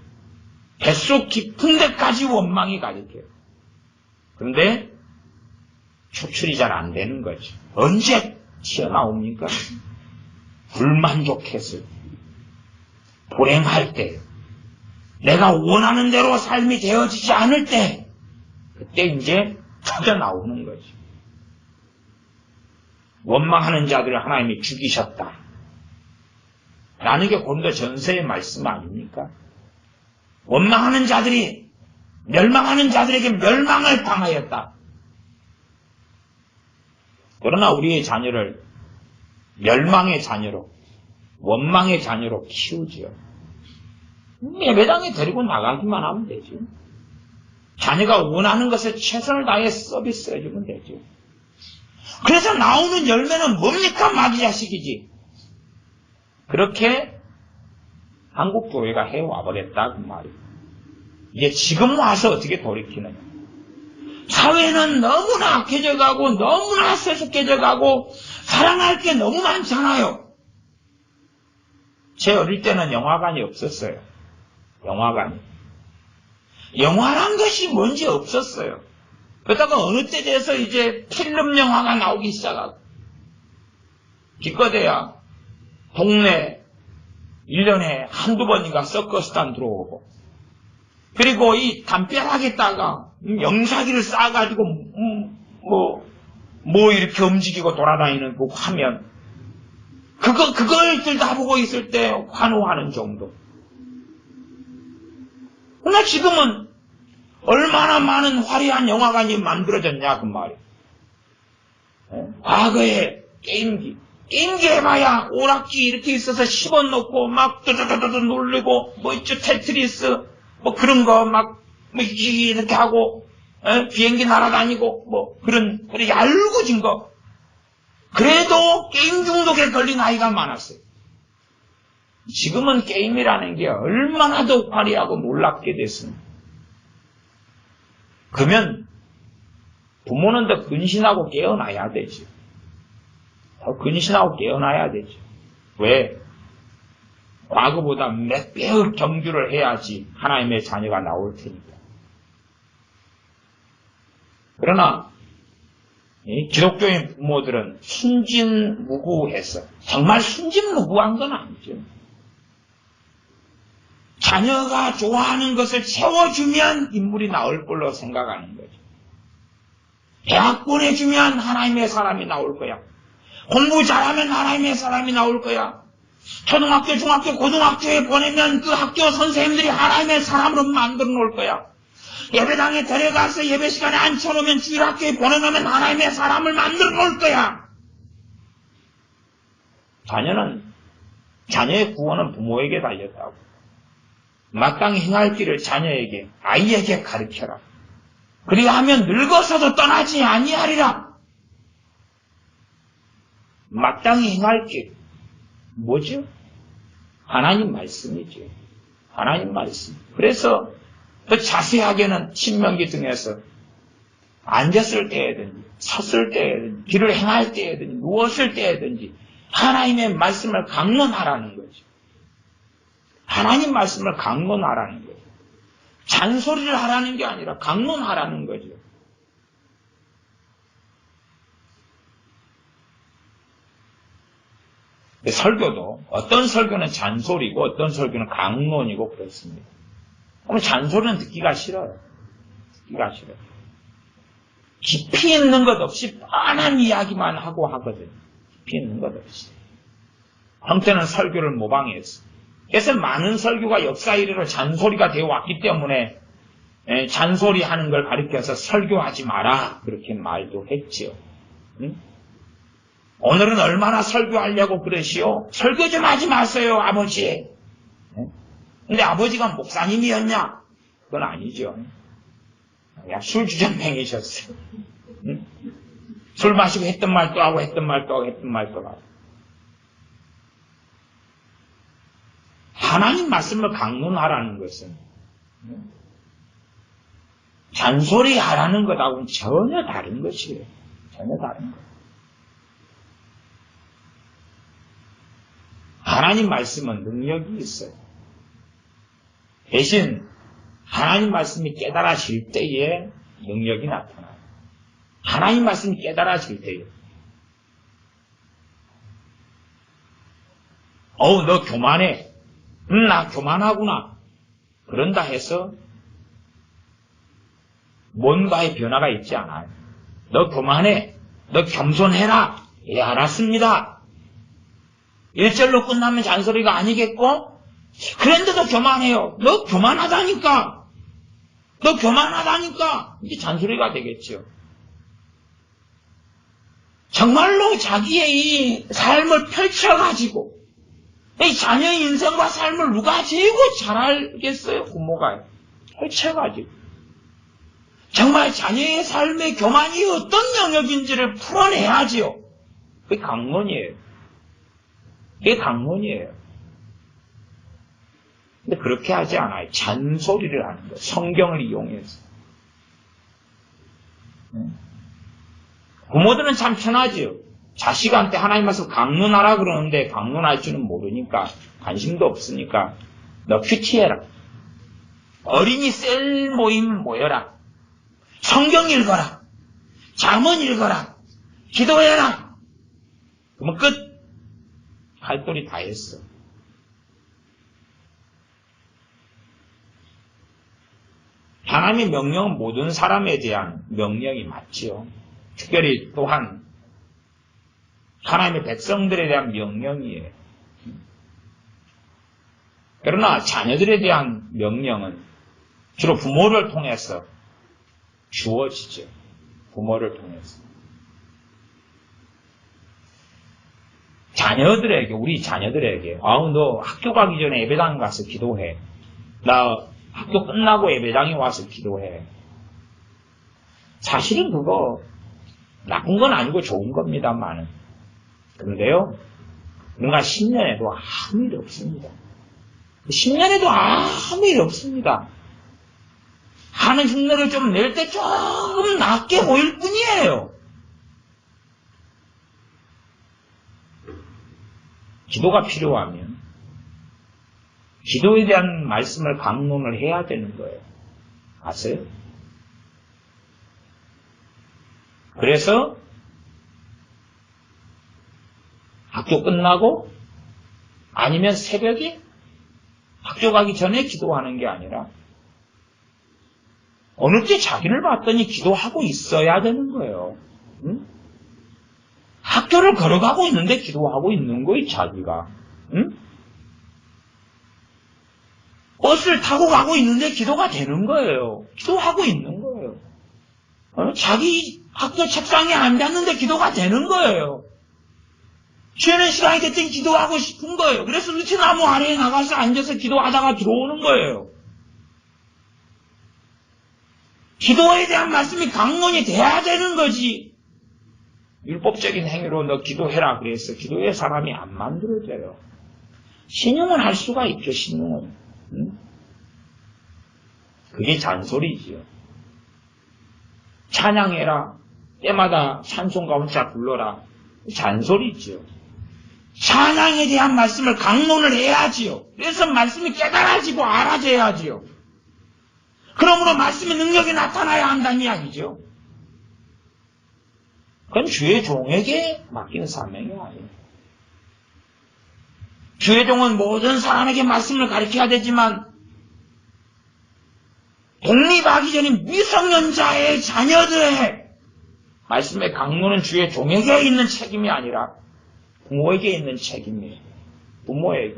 뱃속 깊은 데까지 원망이 가득해요. 그런데 추출이 잘 안 되는 거죠. 언제 튀어나옵니까? 불만족했을 때, 불행할 때, 내가 원하는 대로 삶이 되어지지 않을 때, 그때 이제 터져나오는 거죠. 원망하는 자들을 하나님이 죽이셨다. 라는 게 고린도 전서의 말씀 아닙니까? 원망하는 자들이 멸망하는 자들에게 멸망을 당하였다. 그러나 우리의 자녀를 멸망의 자녀로, 원망의 자녀로 키우지요. 예배당에 데리고 나가기만 하면 되죠. 자녀가 원하는 것에 최선을 다해 서비스해주면 되죠. 그래서 나오는 열매는 뭡니까? 마귀 자식이지. 그렇게 한국 교회가 해와버렸다 그 말이에요. 이제 지금 와서 어떻게 돌이키느냐. 사회는 너무나 악해져가고 너무나 세속해져가고 사랑할 게 너무 많잖아요. 제 어릴 때는 영화관이 없었어요. 영화란 것이 뭔지 없었어요. 그러다가 어느 때 돼서 이제 필름 영화가 나오기 시작하고 기껏해야 동네 1년에 한두 번인가 서커스단 들어오고 그리고 이 담벼락에다가 영사기를 쌓아가지고 뭐 이렇게 움직이고 돌아다니는 그 화면 그걸 들다보고 있을 때 환호하는 정도. 그러나 지금은 얼마나 많은 화려한 영화관이 만들어졌냐 그 말이에요. 과거에 게임기 해봐야 오락기 이렇게 있어서 10원 놓고 막 드드드드 누르고 뭐 있죠 테트리스 뭐 그런 거 막 이렇게 하고 비행기 날아다니고 뭐 그런 얄궂은 거. 그래도 게임 중독에 걸린 아이가 많았어요. 지금은 게임이라는 게 얼마나 더 화려하고 놀랍게 됐습니다. 그러면 부모는 더 근신하고 깨어나야 되죠. 더 근신하고 깨어나야 되죠. 왜? 과거보다 몇 배의 경주를 해야지 하나님의 자녀가 나올 테니까. 그러나 기독교인 부모들은 순진무구했어. 정말 순진무구한 건 아니죠. 자녀가 좋아하는 것을 채워주면 인물이 나올 걸로 생각하는 거죠. 대학 보내주면 하나님의 사람이 나올 거야. 공부 잘하면 하나님의 사람이 나올 거야. 초등학교, 중학교, 고등학교에 보내면 그 학교 선생님들이 하나님의 사람으로 만들어 놓을 거야. 예배당에 데려가서 예배 시간에 앉혀놓으면 주일학교에 보내놓으면 하나님의 사람을 만들어 놓을 거야. 자녀의 구원은 부모에게 달렸다고. 마땅히 행할 길을 자녀에게, 아이에게 가르쳐라. 그리하면 늙어서도 떠나지 아니하리라. 마땅히 행할 길. 뭐죠? 하나님 말씀이죠. 하나님 말씀. 그래서 더 자세하게는 신명기 등에서 앉았을 때에든지 섰을 때에든지 길을 행할 때에든지 누웠을 때에든지 하나님의 말씀을 강론하라는 거죠. 하나님 말씀을 강론하라는 거죠. 잔소리를 하라는 게 아니라 강론하라는 거죠. 설교도 어떤 설교는 잔소리고 어떤 설교는 강론이고 그렇습니다. 그러면 잔소리는 듣기가 싫어요. 듣기가 싫어요. 깊이 있는 것 없이 뻔한 이야기만 하고 하거든요. 깊이 있는 것 없이. 형태는 설교를 모방했어. 그래서 많은 설교가 역사 이래로 잔소리가 되어 왔기 때문에 잔소리하는 걸 가리켜서 설교하지 마라 그렇게 말도 했지요. 응? 오늘은 얼마나 설교하려고 그러시오? 설교 좀 하지 마세요, 아버지. 근데 아버지가 목사님이었냐? 그건 아니죠. 그냥 술주전맹이셨어요. 응? 술 마시고 했던 말도 하고 했던 말도 하고 했던 말도 하고. 하나님 말씀을 강론하라는 것은 잔소리 하라는 것하고는 전혀 다른 것이에요. 전혀 다른 것. 하나님 말씀은 능력이 있어요. 대신 하나님 말씀이 깨달아질 때에 능력이 나타나요. 하나님 말씀이 깨달아질 때에. 너 교만해. 나 교만하구나. 그런다 해서 뭔가의 변화가 있지 않아요. 너 교만해. 너 겸손해라. 예, 알았습니다. 1절로 끝나면 잔소리가 아니겠고, 그런데도 교만해요. 너 교만하다니까. 너 교만하다니까. 이게 잔소리가 되겠죠. 정말로 자기의 이 삶을 펼쳐가지고, 이 자녀의 인생과 삶을 누가 제일 잘 알겠어요? 부모가요. 펼쳐가지고. 정말 자녀의 삶의 교만이 어떤 영역인지를 풀어내야지요. 그게 강론이에요. 그게 강론이에요. 근데 그렇게 하지 않아요. 잔소리를 하는 거예요. 성경을 이용해서. 부모들은 참 편하지요. 자식한테 하나님 말씀 강론하라 그러는데 강론할 줄은 모르니까 관심도 없으니까 너 큐티해라. 어린이 셀 모임 모여라. 성경 읽어라. 잠언 읽어라. 기도해라. 그러면 끝. 할 소리 다 했어. 하나님의 명령은 모든 사람에 대한 명령이 맞지요. 특별히 또한 하나님의 백성들에 대한 명령이에요. 그러나 자녀들에 대한 명령은 주로 부모를 통해서 주어지죠. 부모를 통해서. 자녀들에게, 우리 자녀들에게, 너 학교 가기 전에 예배당 가서 기도해. 나 학교 끝나고 예배당에 와서 기도해. 사실은 그거 나쁜 건 아니고 좋은 겁니다만은. 그런데요, 뭔가 10년에도 아무 일 없습니다. 10년에도 아무 일 없습니다. 하는 흉내를 좀 낼 때 조금 낮게 보일 뿐이에요. 기도가 필요하면 기도에 대한 말씀을 강론을 해야 되는 거예요. 아세요? 그래서 학교 끝나고 아니면 새벽에 학교 가기 전에 기도하는 게 아니라 어느 때 자기를 봤더니 기도하고 있어야 되는 거예요. 응? 학교를 걸어가고 있는데 기도하고 있는 거예요, 자기가. 응? 버스를 타고 가고 있는데 기도가 되는 거예요. 기도하고 있는 거예요. 자기 학교 책상에 앉았는데 기도가 되는 거예요. 쉬는 시간이 됐더니 기도하고 싶은 거예요. 그래서 루치나무 아래에 나가서 앉아서 기도하다가 들어오는 거예요. 기도에 대한 말씀이 강론이 돼야 되는 거지. 율법적인 행위로 너 기도해라 그래서 기도의 사람이 안 만들어져요. 신용은 할 수가 있죠, 신용은. 응? 그게 잔소리지요. 찬양해라. 때마다 찬송가 혼자 불러라. 잔소리지요. 찬양에 대한 말씀을 강론을 해야지요. 그래서 말씀이 깨달아지고 알아져야지요. 그러므로 말씀의 능력이 나타나야 한다는 이야기죠. 그건 주의 종에게 맡긴 사명이 아니에요. 주의 종은 모든 사람에게 말씀을 가르쳐야 되지만 독립하기 전에 미성년자의 자녀들의 말씀의 강론은 주의 종에게 있는 책임이 아니라 부모에게 있는 책임이에요. 부모에게.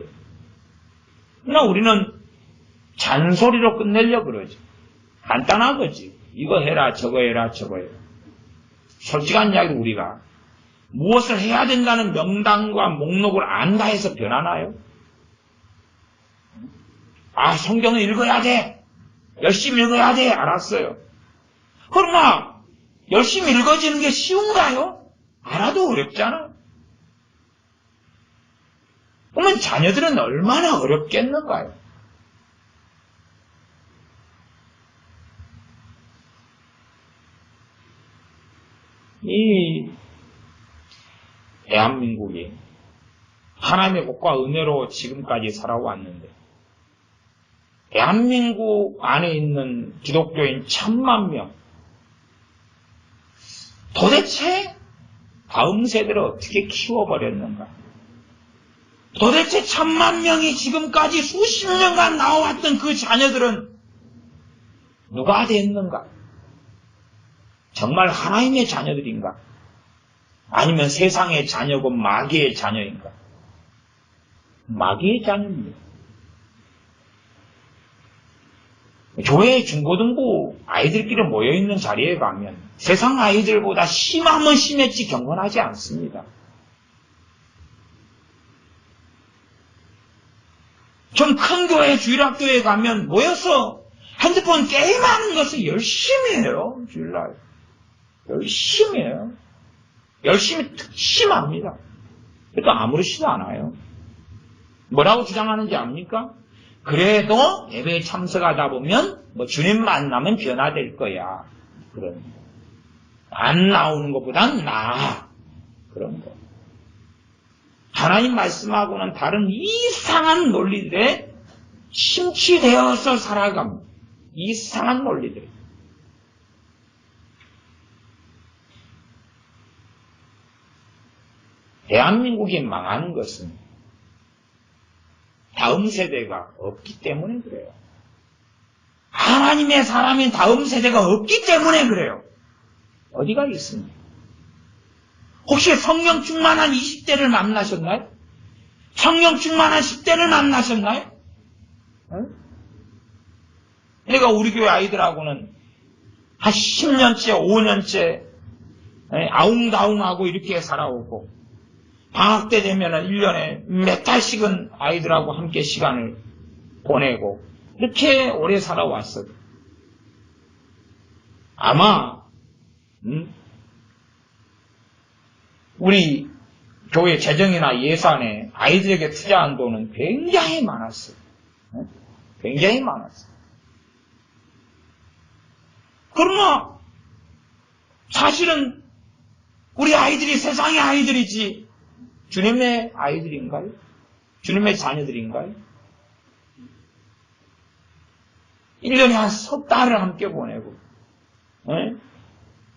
그러나 우리는 잔소리로 끝내려고 그러죠. 간단하거지. 이거 해라, 저거 해라, 저거 해라. 솔직한 이야기로 우리가 무엇을 해야 된다는 명단과 목록을 안다 해서 변하나요? 성경을 읽어야 돼. 열심히 읽어야 돼. 알았어요. 그러나 열심히 읽어지는 게 쉬운가요? 알아도 어렵잖아. 그러면 자녀들은 얼마나 어렵겠는가요? 이 대한민국이 하나님의 복과 은혜로 지금까지 살아왔는데 대한민국 안에 있는 기독교인 1000만 명 도대체 다음 세대를 어떻게 키워버렸는가? 도대체 1000만 명이 지금까지 수십 년간 나와왔던 그 자녀들은 누가 됐는가? 정말 하나님의 자녀들인가? 아니면 세상의 자녀고 마귀의 자녀인가? 마귀의 자녀입니다. 교회 중고등부 아이들끼리 모여있는 자리에 가면 세상 아이들보다 심하면 심했지 경건하지 않습니다. 좀 큰 교회, 주일학교에 가면 모여서 핸드폰 게임하는 것을 열심히 해요. 주일날. 열심히 해요. 열심히 심합니다. 그래도 아무렇지도 않아요. 뭐라고 주장하는지 압니까? 그래도 예배에 참석하다 보면 주님 만나면 변화될 거야. 그런 안 나오는 것보단 나아. 그런 거. 하나님 말씀하고는 다른 이상한 논리들에 심취되어서 살아갑니다. 이상한 논리들. 대한민국이 망하는 것은 다음 세대가 없기 때문에 그래요. 하나님의 사람인 다음 세대가 없기 때문에 그래요. 어디가 있습니까? 혹시 성령 충만한 20대를 만나셨나요? 성령 충만한 10대를 만나셨나요? 내가 우리 교회 아이들하고는 한 10년째, 5년째 아웅다웅하고 이렇게 살아오고 방학 때 되면 1년에 몇 달씩은 아이들하고 함께 시간을 보내고 이렇게 오래 살아왔어요. 아마 우리 교회 재정이나 예산에 아이들에게 투자한 돈은 굉장히 많았어요. 굉장히 많았어요. 그러나 사실은 우리 아이들이 세상의 아이들이지 주님의 아이들인가요? 주님의 자녀들인가요? 1년에 한 석 달을 함께 보내고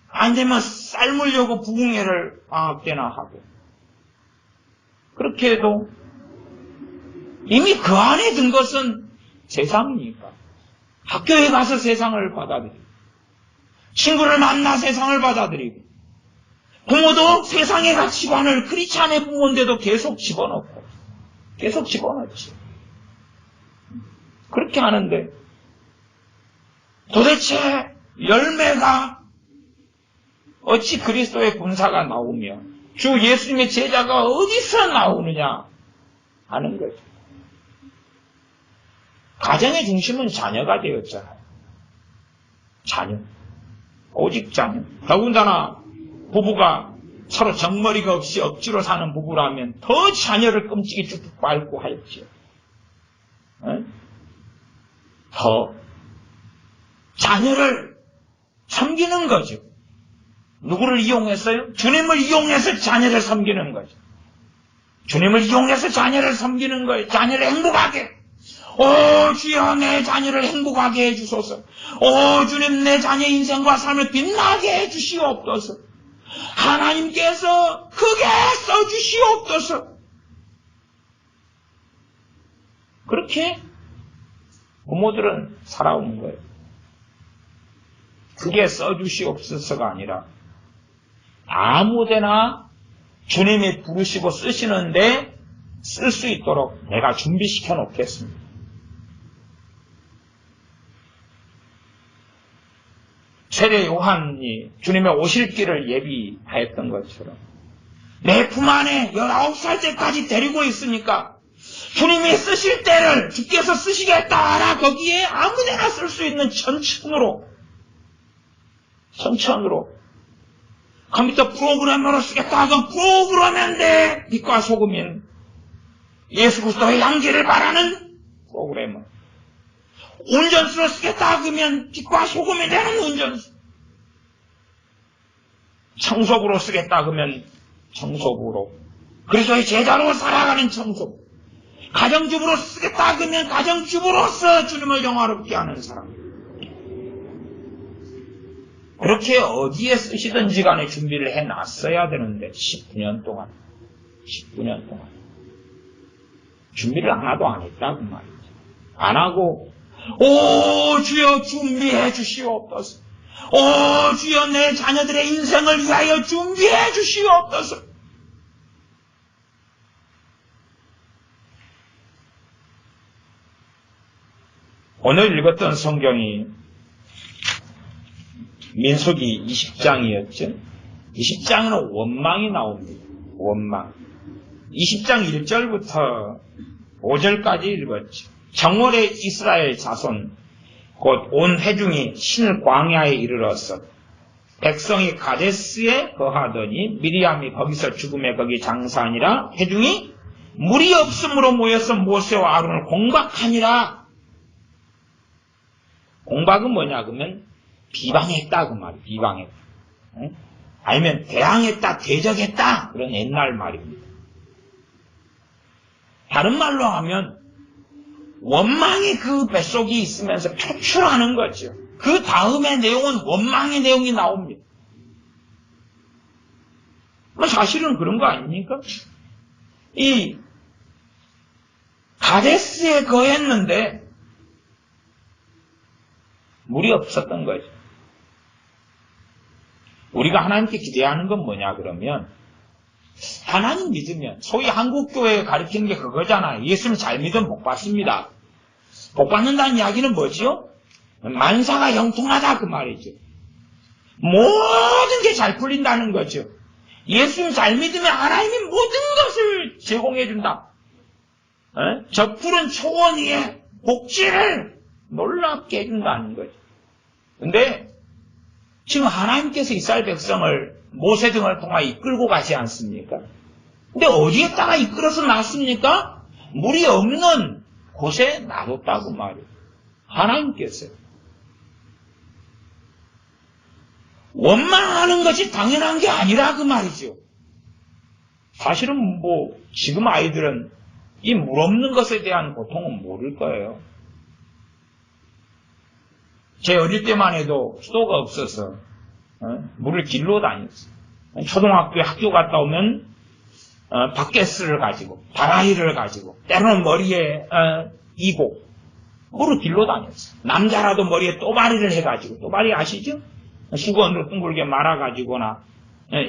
안 되면 삶으려고 부흥회를 방학 때나 하고 그렇게 해도 이미 그 안에 든 것은 세상이니까 학교에 가서 세상을 받아들이고 친구를 만나 세상을 받아들이고 부모도 세상의 가치관을 크리스찬의 부모인데도 계속 집어넣고 계속 집어넣지. 그렇게 하는데 도대체 열매가 어찌 그리스도의 군사가 나오며 주 예수님의 제자가 어디서 나오느냐 하는 거죠. 가정의 중심은 자녀가 되었잖아요. 자녀. 오직 자녀. 더군다나 부부가 서로 정머리가 없이 억지로 사는 부부라면 더 자녀를 끔찍이 쭉쭉 밟고 하였지요. 더 자녀를 섬기는 거죠. 누구를 이용해서요? 주님을 이용해서 자녀를 섬기는 거죠. 주님을 이용해서 자녀를 섬기는 거예요. 자녀를 행복하게. 오 주여 내 자녀를 행복하게 해주소서. 오 주님 내 자녀 인생과 삶을 빛나게 해주시옵소서. 하나님께서 크게 써주시옵소서. 그렇게 부모들은 살아오는 거예요. 크게 써주시옵소서가 아니라 아무데나 주님이 부르시고 쓰시는데 쓸 수 있도록 내가 준비시켜 놓겠습니다. 세례 요한이 주님의 오실 길을 예비하였던 것처럼 내 품 안에 19살 때까지 데리고 있으니까 주님이 쓰실 때를 주께서 쓰시겠다. 거기에 아무데나 쓸 수 있는 천천으로 컴퓨터 프로그램으로 쓰겠다. 그럼 프로그램인데 빛과 소금인 예수 그리스도의 향기를 바라는 프로그램을 운전수로 쓰겠다. 그러면 빛과 소금이 되는 운전수. 청소부로 쓰겠다. 그러면 청소부로. 그리스도의 제자로 살아가는 청소부. 가정주부로 쓰겠다. 그러면 가정주부로서 주님을 영화롭게 하는 사람. 그렇게 어디에 쓰시든지 간에 준비를 해놨어야 되는데 19년 동안 준비를 하나도 안 했다고 말이죠. 안 하고 오 주여 준비해 주시옵소서. 오 주여 내 자녀들의 인생을 위하여 준비해 주시옵소서. 오늘 읽었던 성경이 민수기 20장이었죠. 20장은 원망이 나옵니다. 원망. 20장 1절부터 5절까지 읽었죠. 정월의 이스라엘 자손 곧 온 회중이 신 광야에 이르렀어. 백성이 가데스에 거하더니 미리암이 거기서 죽음에 거기 장사하니라. 회중이 물이 없음으로 모여서 모세와 아론을 공박하니라. 공박은 뭐냐 그러면 비방했다 그 말이에요. 비방했다. 아니면 대항했다, 대적했다 그런 옛날 말입니다. 다른 말로 하면 원망이 그 뱃속에 있으면서 표출하는 거죠. 그 다음의 내용은 원망의 내용이 나옵니다. 사실은 그런 거 아닙니까? 이 가데스에 거했는데 물이 없었던 거죠. 우리가 하나님께 기대하는 건 뭐냐 그러면 하나님 믿으면 소위 한국교회에 가르치는 게 그거잖아요. 예수님 잘 믿으면 복 받습니다. 복 받는다는 이야기는 뭐죠? 만사가 형통하다 그 말이죠. 모든 게 잘 풀린다는 거죠. 예수님 잘 믿으면 하나님이 모든 것을 제공해 준다. 저 푸른 초원 위에 복지를 놀랍게 해준다는 거죠. 근데 지금 하나님께서 이스라엘 백성을 모세 등을 통하여 이끌고 가지 않습니까? 근데 어디에다가 이끌어서 놨습니까? 물이 없는 곳에 놔뒀다고 말이에요. 하나님께서. 원망하는 것이 당연한 게 아니라 그 말이죠. 사실은 지금 아이들은 이 물 없는 것에 대한 고통은 모를 거예요. 제 어릴 때만 해도 수도가 없어서 물을 길러 다녔어요. 초등학교에 학교 갔다 오면 바켓을 가지고 다라이를 가지고 때로는 머리에 이고 물을 길러 다녔어요. 남자라도 머리에 또바리를 해가지고 또바리 아시죠? 수건으로 둥글게 말아가지고나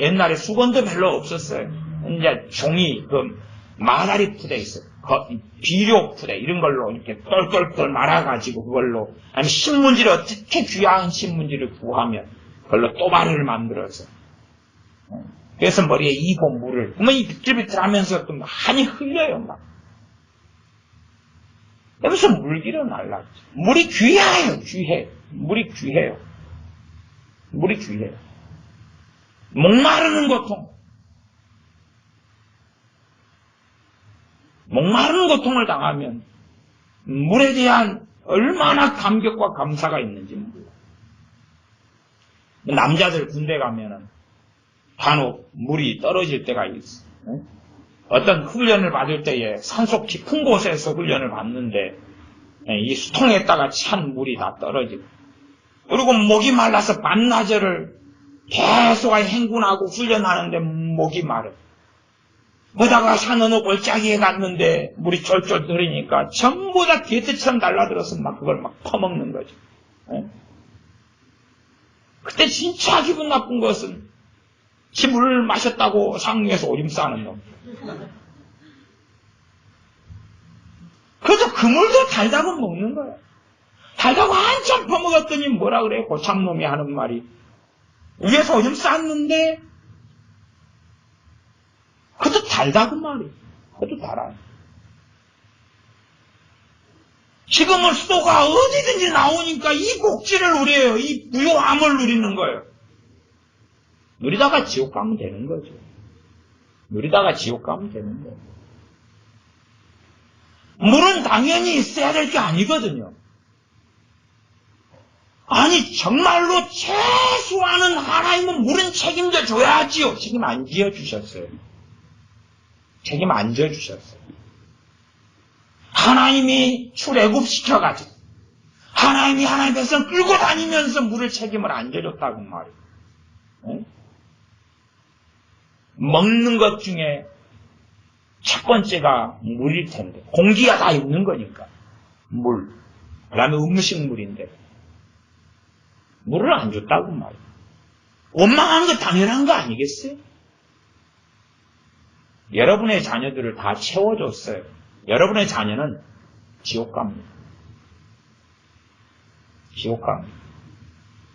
옛날에 수건도 별로 없었어요. 이제 종이 마다리 푸대 있어요. 비료 푸대 이런 걸로 이렇게 똘똘똘 말아가지고 그걸로 아니 신문지를 어떻게 귀한 신문지를 구하면 그걸로 또바리를 만들어서 그래서 머리에 이고 물을 그러면 이 비틀비틀하면서 또 많이 흘려요 막. 여기서 물기를 날랐죠. 물이 귀해요. 귀해. 물이 귀해요. 물이 귀해요. 목마르는 고통. 목마르는 고통을 당하면 물에 대한 얼마나 감격과 감사가 있는지 몰라요. 남자들 군대 가면은 간혹 물이 떨어질 때가 있어요. 어떤 훈련을 받을 때에 산속 깊은 곳에서 훈련을 받는데 이 수통에다가 찬 물이 다 떨어지고 그리고 목이 말라서 반나절을 계속 행군하고 훈련하는데 목이 마르고 그러다가 산 어느 골짜기에 갔는데 물이 쫄쫄 흐르니까 전부 다 게트처럼 달라들어서 막 그걸 막 퍼먹는 거죠. 그때 진짜 기분 나쁜 것은 지 물을 마셨다고 상류에서 오줌 싸는 놈. 그래도 그 물도 달다고 먹는 거야. 달다고 한참 퍼먹었더니 뭐라 그래? 고참놈이 하는 말이. 위에서 오줌 쌌는데 그것도 달다고 말이에요. 그것도 달아요. 지금은 수도가 어디든지 나오니까 이 복지를 누려요. 이 부요함을 누리는 거예요. 누리다가 지옥 가면 되는 거죠. 누리다가 지옥 가면 되는 거예요. 물은 당연히 있어야 될 게 아니거든요. 아니 정말로 최소한은 하나님은 물은 책임져 줘야지요. 책임 안 지어 주셨어요. 책임 안 져 주셨어요. 하나님이 출애굽시켜가지고 하나님이 하나님 백성 끌고 다니면서 물을 책임을 안 져줬다고 말이에요. 네? 먹는 것 중에 첫 번째가 물일 텐데, 공기가 다 있는 거니까. 물. 그 다음에 음식물인데, 물을 안 줬다고 말이에요. 원망하는 거 당연한 거 아니겠어요? 여러분의 자녀들을 다 채워줬어요. 여러분의 자녀는 지옥 갑니다. 지옥 갑니다.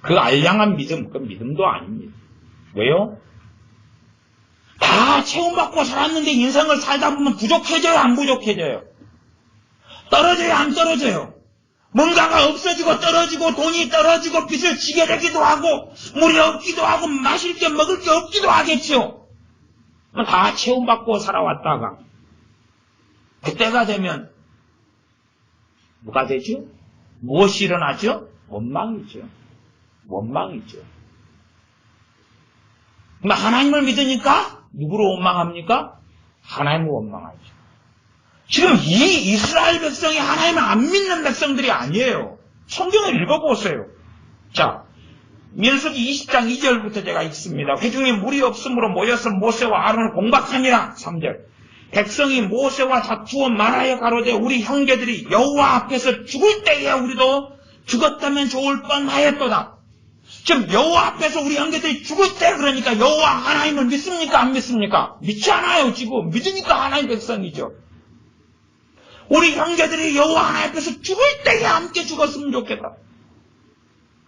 그 알량한 믿음, 그 믿음도 아닙니다. 왜요? 다 채움받고 살았는데 인생을 살다 보면 부족해져요, 안 부족해져요? 떨어져요, 안 떨어져요? 뭔가가 없어지고 떨어지고 돈이 떨어지고 빚을 지게 되기도 하고 물이 없기도 하고 마실 게 먹을 게 없기도 하겠죠. 다 채움받고 살아왔다가 그때가 되면 뭐가 되죠? 무엇이 일어나죠? 원망이죠. 원망이죠. 하나님을 믿으니까 누구로 원망합니까? 하나님을 원망하죠. 지금 이 이스라엘 백성이 하나님을 안 믿는 백성들이 아니에요. 성경을 읽어보세요. 자, 민수기 20장 2절부터 제가 읽습니다. 회중이 물이 없으므로 모여서 모세와 아론을 공박하니라. 3절. 백성이 모세와 다투어 말하여 가로되 우리 형제들이 여호와 앞에서 죽을 때에 우리도 죽었다면 좋을 뻔하였도다. 지금 여호와 앞에서 우리 형제들이 죽을 때 그러니까 여호와 하나님을 믿습니까? 안 믿습니까? 믿지 않아요. 지금 믿으니까 하나님 백성이죠. 우리 형제들이 여호와 하나님 앞에서 죽을 때에 함께 죽었으면 좋겠다.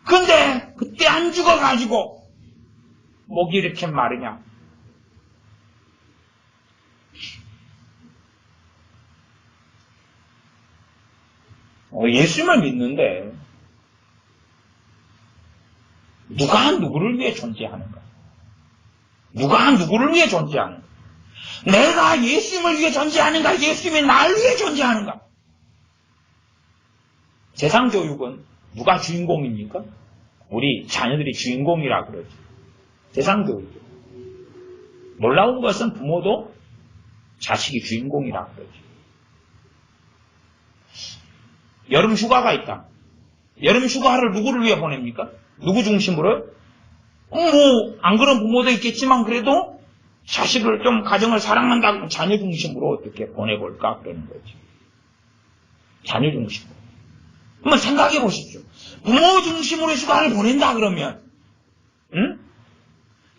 근데 그때 안 죽어가지고 목이 이렇게 마르냐? 예수님을 믿는데 누가 누구를 위해 존재하는가? 누가 누구를 위해 존재하는가? 내가 예수님을 위해 존재하는가? 예수님이 나를 위해 존재하는가? 세상 교육은 누가 주인공입니까? 우리 자녀들이 주인공이라 그러죠. 세상 교육. 놀라운 것은 부모도 자식이 주인공이라 그러죠. 여름 휴가가 있다. 여름 휴가를 누구를 위해 보냅니까? 누구 중심으로요? 안 그런 부모도 있겠지만 그래도 자식을 좀 가정을 사랑한다고 자녀 중심으로 어떻게 보내볼까 그러는 거죠. 자녀 중심으로. 한번 생각해 보십시오. 부모 중심으로 휴가를 보낸다 그러면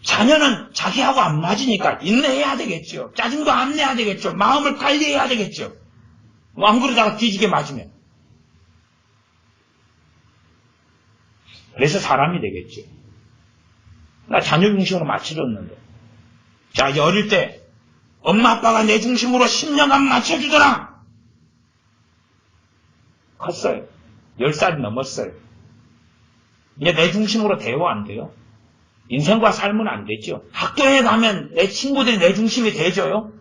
자녀는 자기하고 안 맞으니까 인내해야 되겠죠. 짜증도 안 내야 되겠죠. 마음을 관리해야 되겠죠. 안 그러다가 뒤지게 맞으면. 그래서 사람이 되겠죠. 나 자녀 중심으로 맞춰줬는데. 자, 어릴 때 엄마 아빠가 내 중심으로 10년간 맞춰주더라. 컸어요. 10살이 넘었어요. 이제 내 중심으로 돼요, 안 돼요? 인생과 삶은 안 되죠. 학교에 가면 내 친구들이 내 중심이 돼줘요?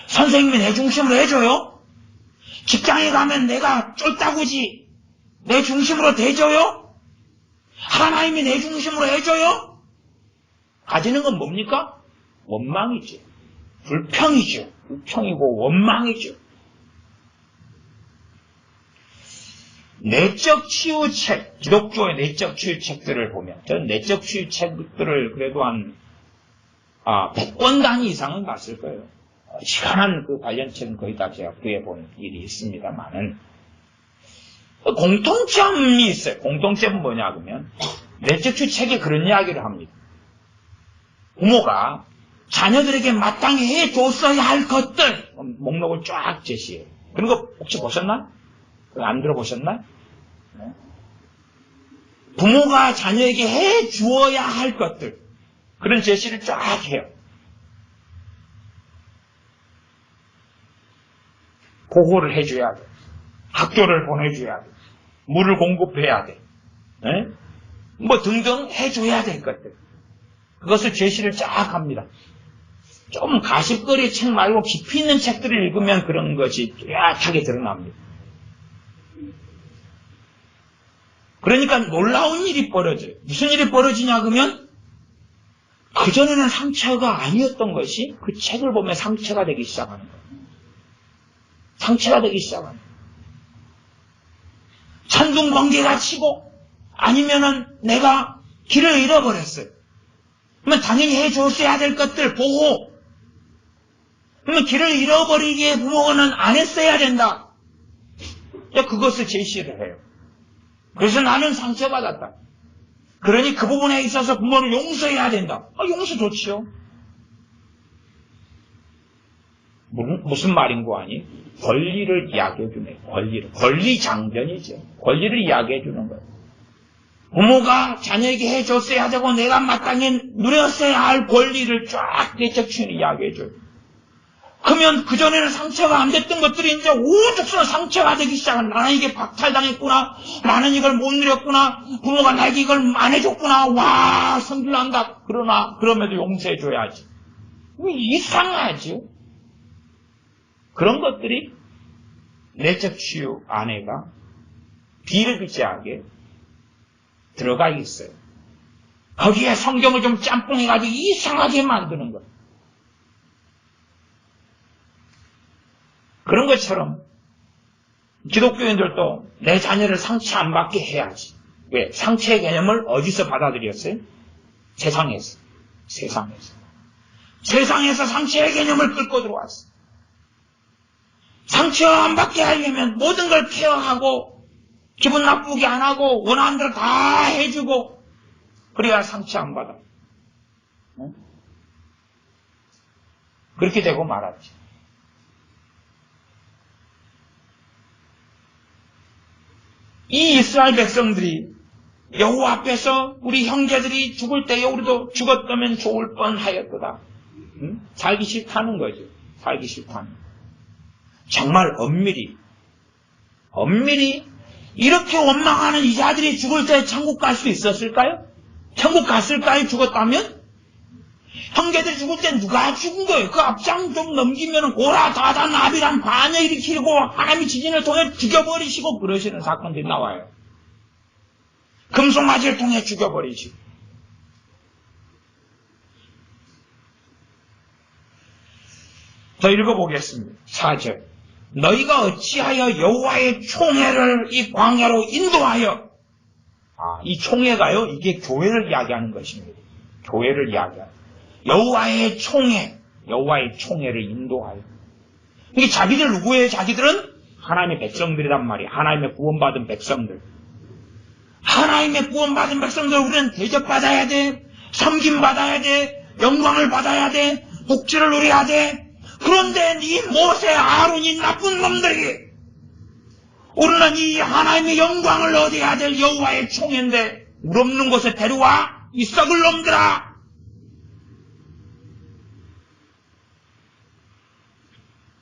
선생님이 내 중심으로 해줘요? 직장에 가면 내가 쫄따구지 내 중심으로 돼줘요? 하나님이 내 중심으로 해줘요? 가지는 건 뭡니까? 원망이죠. 불평이죠. 불평이고 원망이죠. 내적 치유책, 기독교의 내적 치유책들을 보면, 저는 내적 치유책들을 그래도 한 100권 단위 이상은 봤을 거예요. 시간한 그 관련 책은 거의 다 제가 구해본 일이 있습니다만은, 공통점이 있어요. 공통점은 뭐냐 그러면, 내적 치유책에 그런 이야기를 합니다. 부모가 자녀들에게 마땅히 해줬어야 할 것들, 목록을 쫙 제시해요. 그런 거 혹시 보셨나? 안 들어보셨나? 부모가 자녀에게 해주어야 할 것들, 그런 제시를 쫙 해요. 보호를 해줘야 돼. 학교를 보내줘야 돼. 물을 공급해야 돼. 뭐 등등 해줘야 될 것들. 그것을 제시를 쫙 합니다. 좀 가십거리 책 말고 깊이 있는 책들을 읽으면 그런 것이 뚜렷하게 드러납니다. 그러니까 놀라운 일이 벌어져요. 무슨 일이 벌어지냐 그러면 그전에는 상처가 아니었던 것이 그 책을 보면 상처가 되기 시작하는 거예요. 상처가 되기 시작하는 거예요. 천둥 번개가 치고 아니면은 내가 길을 잃어버렸어요. 그러면 당연히 해줬어야 될 것들 보호. 그러면 길을 잃어버리기에 부모는 안 했어야 된다. 그것을 제시를 해요. 그래서 나는 상처받았다. 그러니 그 부분에 있어서 부모를 용서해야 된다. 용서 좋지요. 무슨 말인 거 아니? 권리를 이야기해 주네. 권리 장전이죠. 권리를 이야기해 주는 거예요. 부모가 자녀에게 해줬어야 되고 내가 마땅히 누렸어야 할 권리를 쫙 내적치는 이야기해 줘요. 그러면 그전에는 상처가 안 됐던 것들이 이제 오죽순 상처가 되기 시작한. 나는 이게 박탈당했구나. 나는 이걸 못 누렸구나. 부모가 나에게 이걸 안 해줬구나. 와, 성질난다. 그럼에도 용서해줘야지. 이상하죠. 그런 것들이 내적 치유 안에가 비일비재하게 들어가 있어요. 거기에 성경을 좀 짬뽕해가지고 이상하게 만드는 거예요. 그런 것처럼 기독교인들도 내 자녀를 상처 안 받게 해야지. 왜? 상처의 개념을 어디서 받아들였어요? 세상에서. 세상에서 상처의 개념을 끌고 들어왔어. 상처 안 받게 하려면 모든 걸 케어하고 기분 나쁘게 안 하고 원하는 대로 다 해주고 그래야 상처 안 받아. 응? 그렇게 되고 말았지. 이 이스라엘 백성들이 여호와 앞에서 우리 형제들이 죽을 때에 우리도 죽었다면 좋을 뻔하였도다. 응? 살기 싫다는 거죠. 살기 싫다는. 정말 엄밀히 이렇게 원망하는 이 자들이 죽을 때 천국 갈 수 있었을까요? 천국 갔을까요? 죽었다면? 형제들이 죽을 때 누가 죽은 거예요? 그 앞장 좀 넘기면 고라, 다단, 아비람 반여 일으키고 하나님이 지진을 통해 죽여버리시고 그러시는 사건들이 나와요. 금송아지를 통해 죽여버리시고. 더 읽어보겠습니다. 4절. 너희가 어찌하여 여호와의 총회를 이 광야로 인도하여. 이 총회가요, 이게 교회를 이야기하는 것입니다. 교회를 이야기하는. 여호와의 총회를 인도하여. 이게 자기들 누구예요? 자기들은 하나님의 백성들이란 말이에요. 하나님의 구원받은 백성들. 하나님의 구원받은 백성들 우리는 대접받아야 돼. 섬김받아야 돼. 영광을 받아야 돼. 복지를 누려야 돼. 그런데 이 모세, 아론이 나쁜 놈들이 우리는 이 하나님의 영광을 얻어야 될 여호와의 총회인데 물 없는 곳에 데려와 이 썩을 놈들아.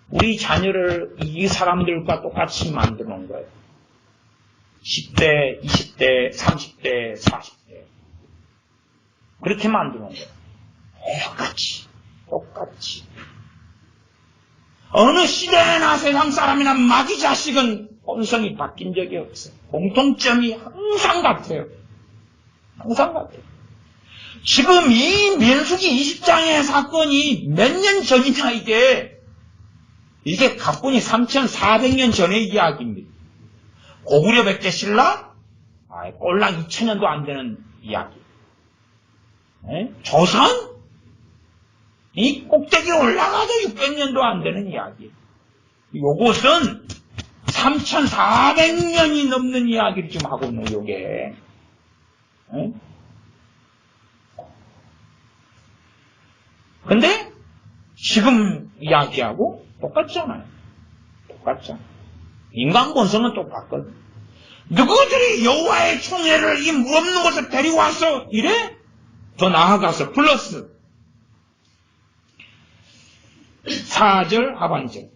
우리 자녀를 이 사람들과 똑같이 만들어 놓은 거예요. 10대, 20대, 30대, 40대. 그렇게 만들어 놓은 거예요. 똑같이. 어느 시대나 세상 사람이나 마귀 자식은 본성이 바뀐 적이 없어요. 공통점이 항상 같아요. 지금 이 민수기 20장의 사건이 몇 년 전이냐 이게 가뿐히 3400년 전의 이야기입니다. 고구려 백제 신라? 꼴랑 2000년도 안 되는 이야기. 조선? 이 꼭대기에 올라가도 600년도 안 되는 이야기. 요것은 3400년이 넘는 이야기를 지금 하고 있는 요게. 근데 지금 이야기하고 똑같잖아요. 인간 본성은 똑같거든. 누구들이 여호와의 총회를 이 물 없는 곳에 데려와서 이래? 더 나아가서 플러스 4절 하반절.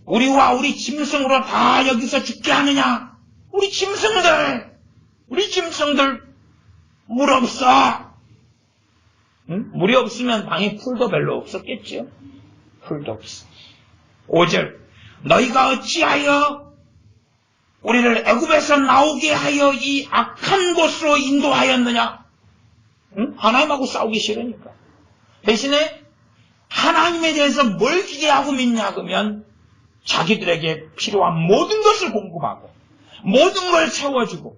우리와 우리 짐승으로 다 여기서 죽게 하느냐? 우리 짐승들 물 없어. 응? 물이 없으면 방에 풀도 별로 없었겠죠. 풀도 없어. 5절. 너희가 어찌하여 우리를 애굽에서 나오게 하여 이 악한 곳으로 인도하였느냐? 응? 하나님하고 싸우기 싫으니까. 대신에 하나님에 대해서 뭘 기대하고 믿냐 그러면 자기들에게 필요한 모든 것을 공급하고 모든 걸 채워주고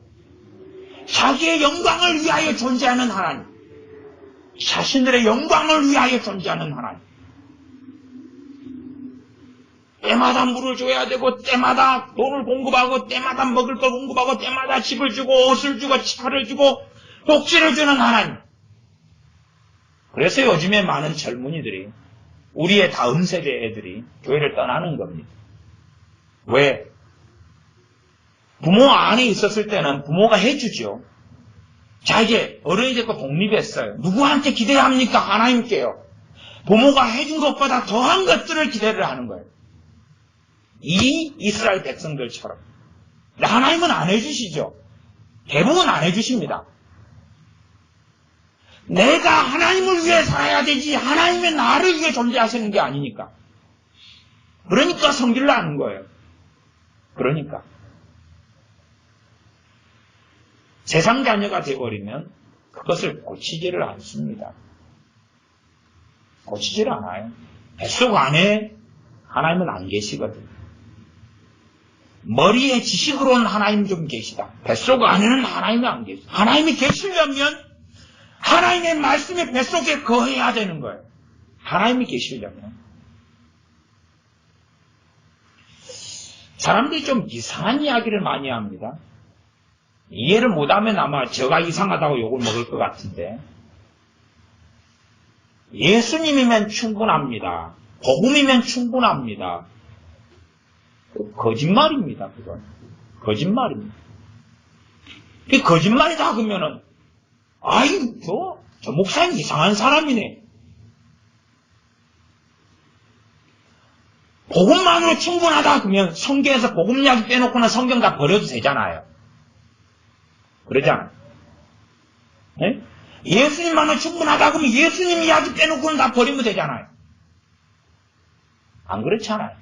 자기의 영광을 위하여 존재하는 하나님, 자신들의 영광을 위하여 존재하는 하나님. 때마다 물을 줘야 되고, 때마다 돈을 공급하고, 때마다 먹을 걸 공급하고, 때마다 집을 주고, 옷을 주고, 차를 주고, 복지를 주는 하나님. 그래서 요즘에 많은 젊은이들이, 우리의 다음 세대 애들이 교회를 떠나는 겁니다. 왜? 부모 안에 있었을 때는 부모가 해주죠. 자, 이제 어른이 됐고 독립했어요. 누구한테 기대야 합니까? 하나님께요. 부모가 해준 것보다 더한 것들을 기대를 하는 거예요. 이 이스라엘 백성들처럼. 하나님은 안 해주시죠. 대부분 안 해주십니다. 내가 하나님을 위해 살아야 되지 하나님의 나를 위해 존재하시는 게 아니니까. 그러니까 성질을 하는 거예요. 그러니까. 세상 자녀가 되어버리면 그것을 고치지를 않습니다. 고치지를 않아요. 뱃속 안에 하나님은 안 계시거든. 머리에 지식으로는 하나님 좀 계시다. 뱃속 안에는 하나님이 안 계시다. 하나님이 계시려면 하나님의 말씀이 뱃속에 거해야 되는 거예요. 하나님이 계시려면. 사람들이 좀 이상한 이야기를 많이 합니다. 이해를 못하면 아마 제가 이상하다고 욕을 먹을 것 같은데, 예수님이면 충분합니다. 복음이면 충분합니다. 거짓말입니다. 그건 거짓말입니다. 그 거짓말이다 그러면은 아이 저 목사님 이상한 사람이네. 복음만으로 충분하다 그러면 성경에서 복음 이야기 빼놓고는 성경 다 버려도 되잖아요. 그러잖아요. 네? 예수님만은 충분하다 그러면 예수님 이야기 빼놓고는 다 버리면 되잖아요. 안 그렇잖아요.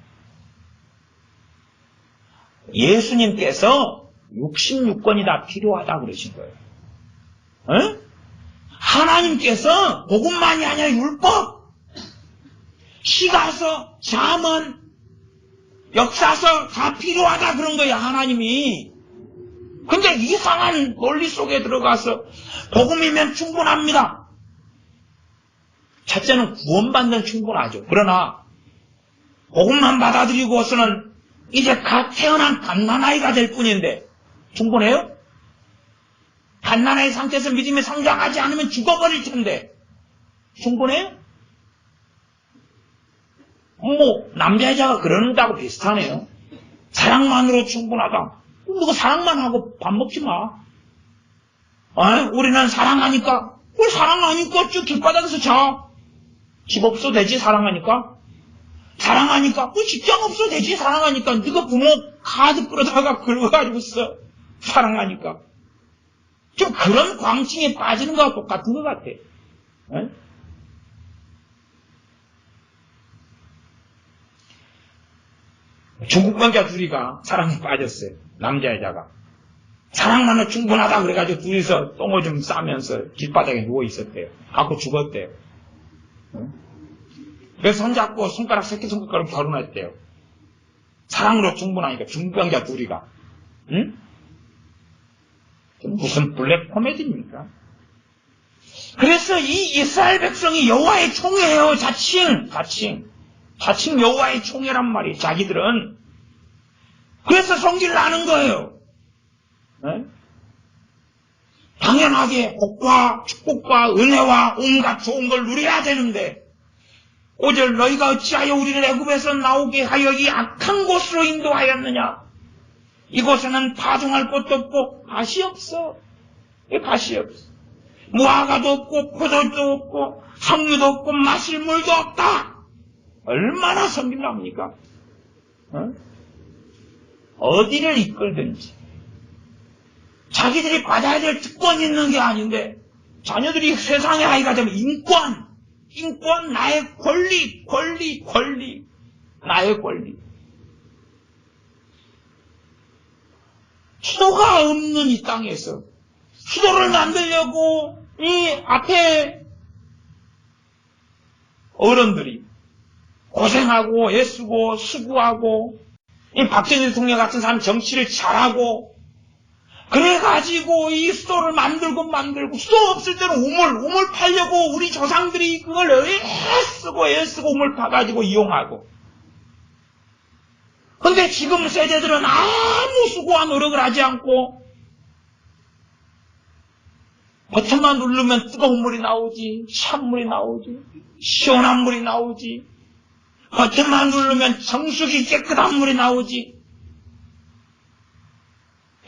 예수님께서 66권이 다 필요하다 그러신 거예요. 네? 하나님께서 복음만이 아니라 율법, 시가서, 잠언, 역사서 다 필요하다 그런 거예요. 하나님이. 근데 이상한 논리 속에 들어가서 복음이면 충분합니다. 첫째는 구원받는 충분하죠. 그러나 복음만 받아들이고서는 이제 갓 태어난 갓난아이가 될 뿐인데 충분해요? 갓난아이 상태에서 믿음이 성장하지 않으면 죽어버릴 텐데 충분해요? 남자여자가 그러는다고 비슷하네요. 사랑만으로 충분하다. 누구 사랑만 하고 밥 먹지 마. 우리는 사랑하니까. 우리 사랑하니까 쭉 길바닥에서 자. 집 없어도 되지 사랑하니까. 사랑하니까. 직장 없어도 되지 사랑하니까. 네가 부모 카드 끌어다가 긁어가지고 써. 사랑하니까. 좀 그런 광증에 빠지는 거와 똑같은 것 같아. 중국 남자 둘이가 사랑에 빠졌어요. 남자 여자가. 사랑만은 충분하다 그래가지고 둘이서 똥을 좀 싸면서 길바닥에 누워 있었대요. 갖고 죽었대요. 그래서 손잡고 손가락 새끼손가락으로 결혼했대요. 사랑으로 충분하니까 중국 남자 둘이가. 응? 무슨 블랙 코미디입니까? 그래서 이 이스라엘 백성이 여호와의 총회예요. 자칭 여호와의 총회란 말이에요. 자기들은. 그래서 성질 나는 거예요. 네? 당연하게 복과 축복과 은혜와 온갖 좋은 걸 누려야 되는데 5절 너희가 어찌하여 우리를 애굽에서 나오게 하여 이 악한 곳으로 인도하였느냐. 이곳에는 파종할 곳도 없고 밭이 없어. 밭이 없어. 무화과도 없고 포도도 없고 석류도 없고 마실 물도 없다. 얼마나 성질납니까? 어디를 이끌든지 자기들이 받아야 될 특권이 있는 게 아닌데 자녀들이 세상의 아이가 되면 인권, 나의 권리, 나의 권리. 수도가 없는 이 땅에서 수도를 만들려고 이 앞에 어른들이 고생하고 애쓰고 수고하고 이 박정희 대통령 같은 사람 정치를 잘하고 그래가지고 이 수도를 만들고 수도 없을 때는 우물 파려고 우리 조상들이 그걸 애쓰고 우물 파가지고 이용하고 근데 지금 세대들은 아무 수고와 노력을 하지 않고 버튼만 누르면 뜨거운 물이 나오지, 찬물이 나오지, 시원한 물이 나오지, 버튼만 누르면 정수기 깨끗한 물이 나오지.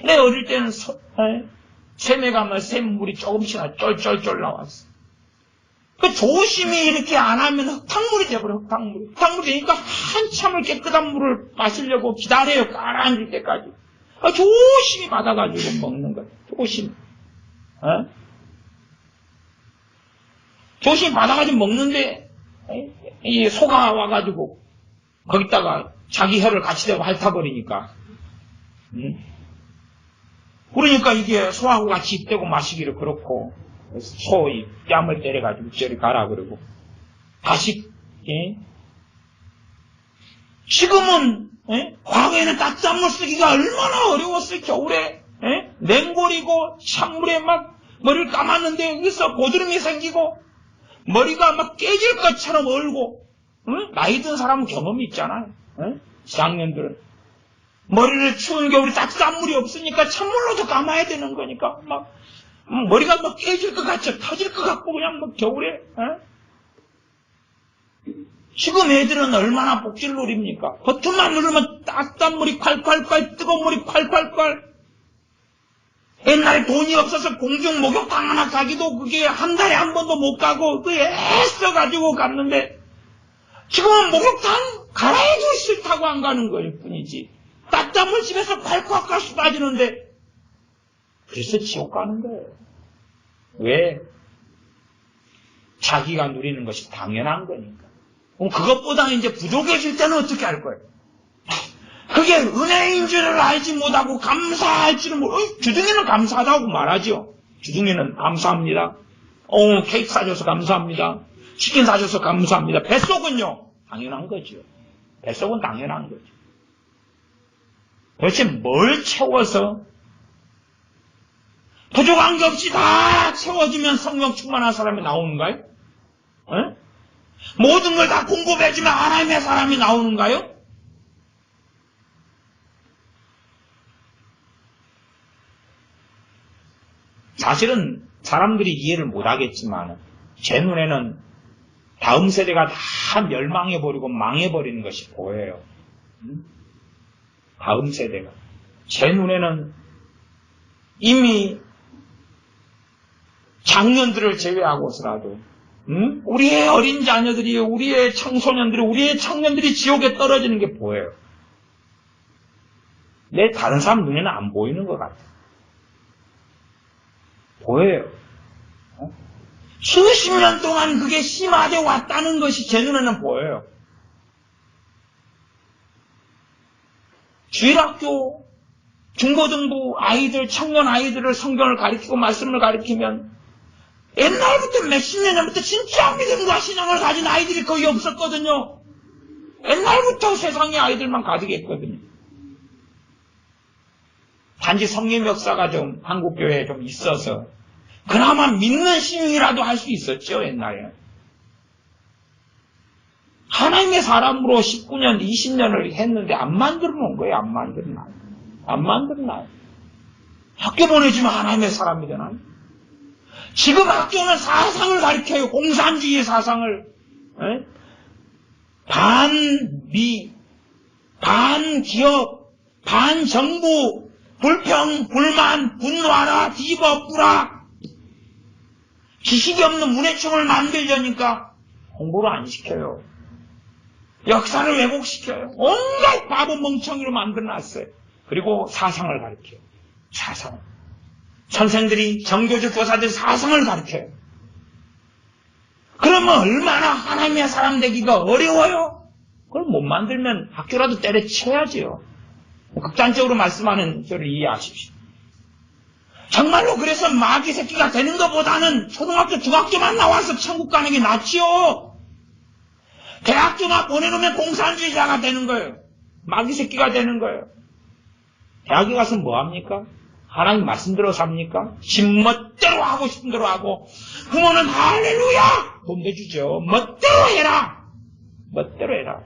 내 어릴 때는 샘에 가면 샘물이 조금씩 쫄쫄쫄 나왔어. 그 조심히 이렇게 안 하면 흙탕물이 돼버려, 흙탕물이. 흙탕물이 되니까 한참을 깨끗한 물을 마시려고 기다려요, 가라앉을 때까지. 조심히 받아가지고 먹는 거야, 조심히. 조심히 받아가지고 먹는데, 이 소가 와가지고, 거기다가 자기 혀를 같이 대고 핥아버리니까. 그러니까 이게 소하고 같이 입대고 마시기를 그렇고, 소의 뺨을 때려가지고 저리 가라 그러고. 다시, 지금은, 과거에는 따뜻한 물 쓰기가 얼마나 어려웠어요, 겨울에. 냉골이고, 찬물에 막 머리를 감았는데, 여기서 고드름이 생기고, 머리가 막 깨질 것처럼 얼고, 나이 든 사람은 경험이 있잖아요. 장년들은. 머리를 추운 겨울에 따뜻한 물이 없으니까 찬물로도 감아야 되는 거니까, 막, 머리가 막 깨질 것 같죠. 터질 것 같고, 그냥 막 겨울에, 지금 애들은 얼마나 복질놀입니까? 버튼만 누르면 따뜻한 물이 콸콸콸, 뜨거운 물이 콸콸콸. 옛날에 돈이 없어서 공중 목욕탕 하나 가기도 그게 한 달에 한 번도 못 가고 그게 애써가지고 갔는데 지금은 목욕탕 갈아야도 싫다고 안 가는 거일 뿐이지. 따뜻한 물 집에서 콸콸콸 빠지는데 그래서 지옥 가는 거예요. 왜? 자기가 누리는 것이 당연한 거니까. 그럼 그것보다 이제 부족해질 때는 어떻게 할 거예요? 그게 은혜인 줄을 알지 못하고 감사할 줄은 모르고, 주둥이는 감사하다고 말하죠. 주둥이는 감사합니다. 케이크 사줘서 감사합니다. 치킨 사줘서 감사합니다. 뱃속은요, 당연한 거죠. 뱃속은 당연한 거죠. 도대체 뭘 채워서 부족한 게 없이 다 채워지면 성령 충만한 사람이 나오는가요? 모든 걸 다 공급해주면 하나님의 사람이 나오는가요? 사실은 사람들이 이해를 못하겠지만 제 눈에는 다음 세대가 다 멸망해버리고 망해버리는 것이 보여요. 다음 세대가. 제 눈에는 이미 장년들을 제외하고서라도 우리의 어린 자녀들이, 우리의 청소년들이, 우리의 청년들이 지옥에 떨어지는 게 보여요. 내 다른 사람 눈에는 안 보이는 것 같아요. 보여요. 수십 년 동안 그게 심화되어 왔다는 것이 제 눈에는 보여요. 주일학교, 중고등부 아이들, 청년 아이들을 성경을 가르치고 말씀을 가르치면 옛날부터 몇십 년 전부터 진짜 믿음과 신앙을 가진 아이들이 거의 없었거든요. 옛날부터 세상에 아이들만 가득했거든요. 단지 성림 역사가 좀 한국교회에 좀 있어서 그나마 믿는 신이라도 할 수 있었죠, 옛날에. 하나님의 사람으로 19년, 20년을 했는데 안 만들어 놓은 거예요, 안 만들어 놔요. 안 만들어 놔요. 학교 보내주면 하나님의 사람이 되나요? 지금 학교는 사상을 가르쳐요, 공산주의 사상을. 반미, 반기업, 반정부, 불평, 불만, 분노하라, 뒤집어 뿌라. 지식이 없는 문해충을 만들려니까 공부를 안 시켜요. 역사를 왜곡시켜요. 온갖 바보 멍청이로 만들어놨어요. 그리고 사상을 가르쳐요. 사상. 선생들이, 정교주 교사들이 사상을 가르쳐요. 그러면 얼마나 하나님의 사람 되기가 어려워요? 그걸 못 만들면 학교라도 때려쳐야지요. 극단적으로 말씀하는 저를 이해하십시오. 정말로 그래서 마귀 새끼가 되는 것보다는 초등학교, 중학교만 나와서 천국 가는 게 낫지요. 대학교나 보내놓으면 공산주의자가 되는 거예요. 마귀 새끼가 되는 거예요. 대학에 가서 뭐 합니까? 하나님 말씀대로 삽니까? 집 멋대로 하고 싶은 대로 하고, 부모는 할렐루야! 돈 내주죠. 멋대로 해라! 멋대로 해라.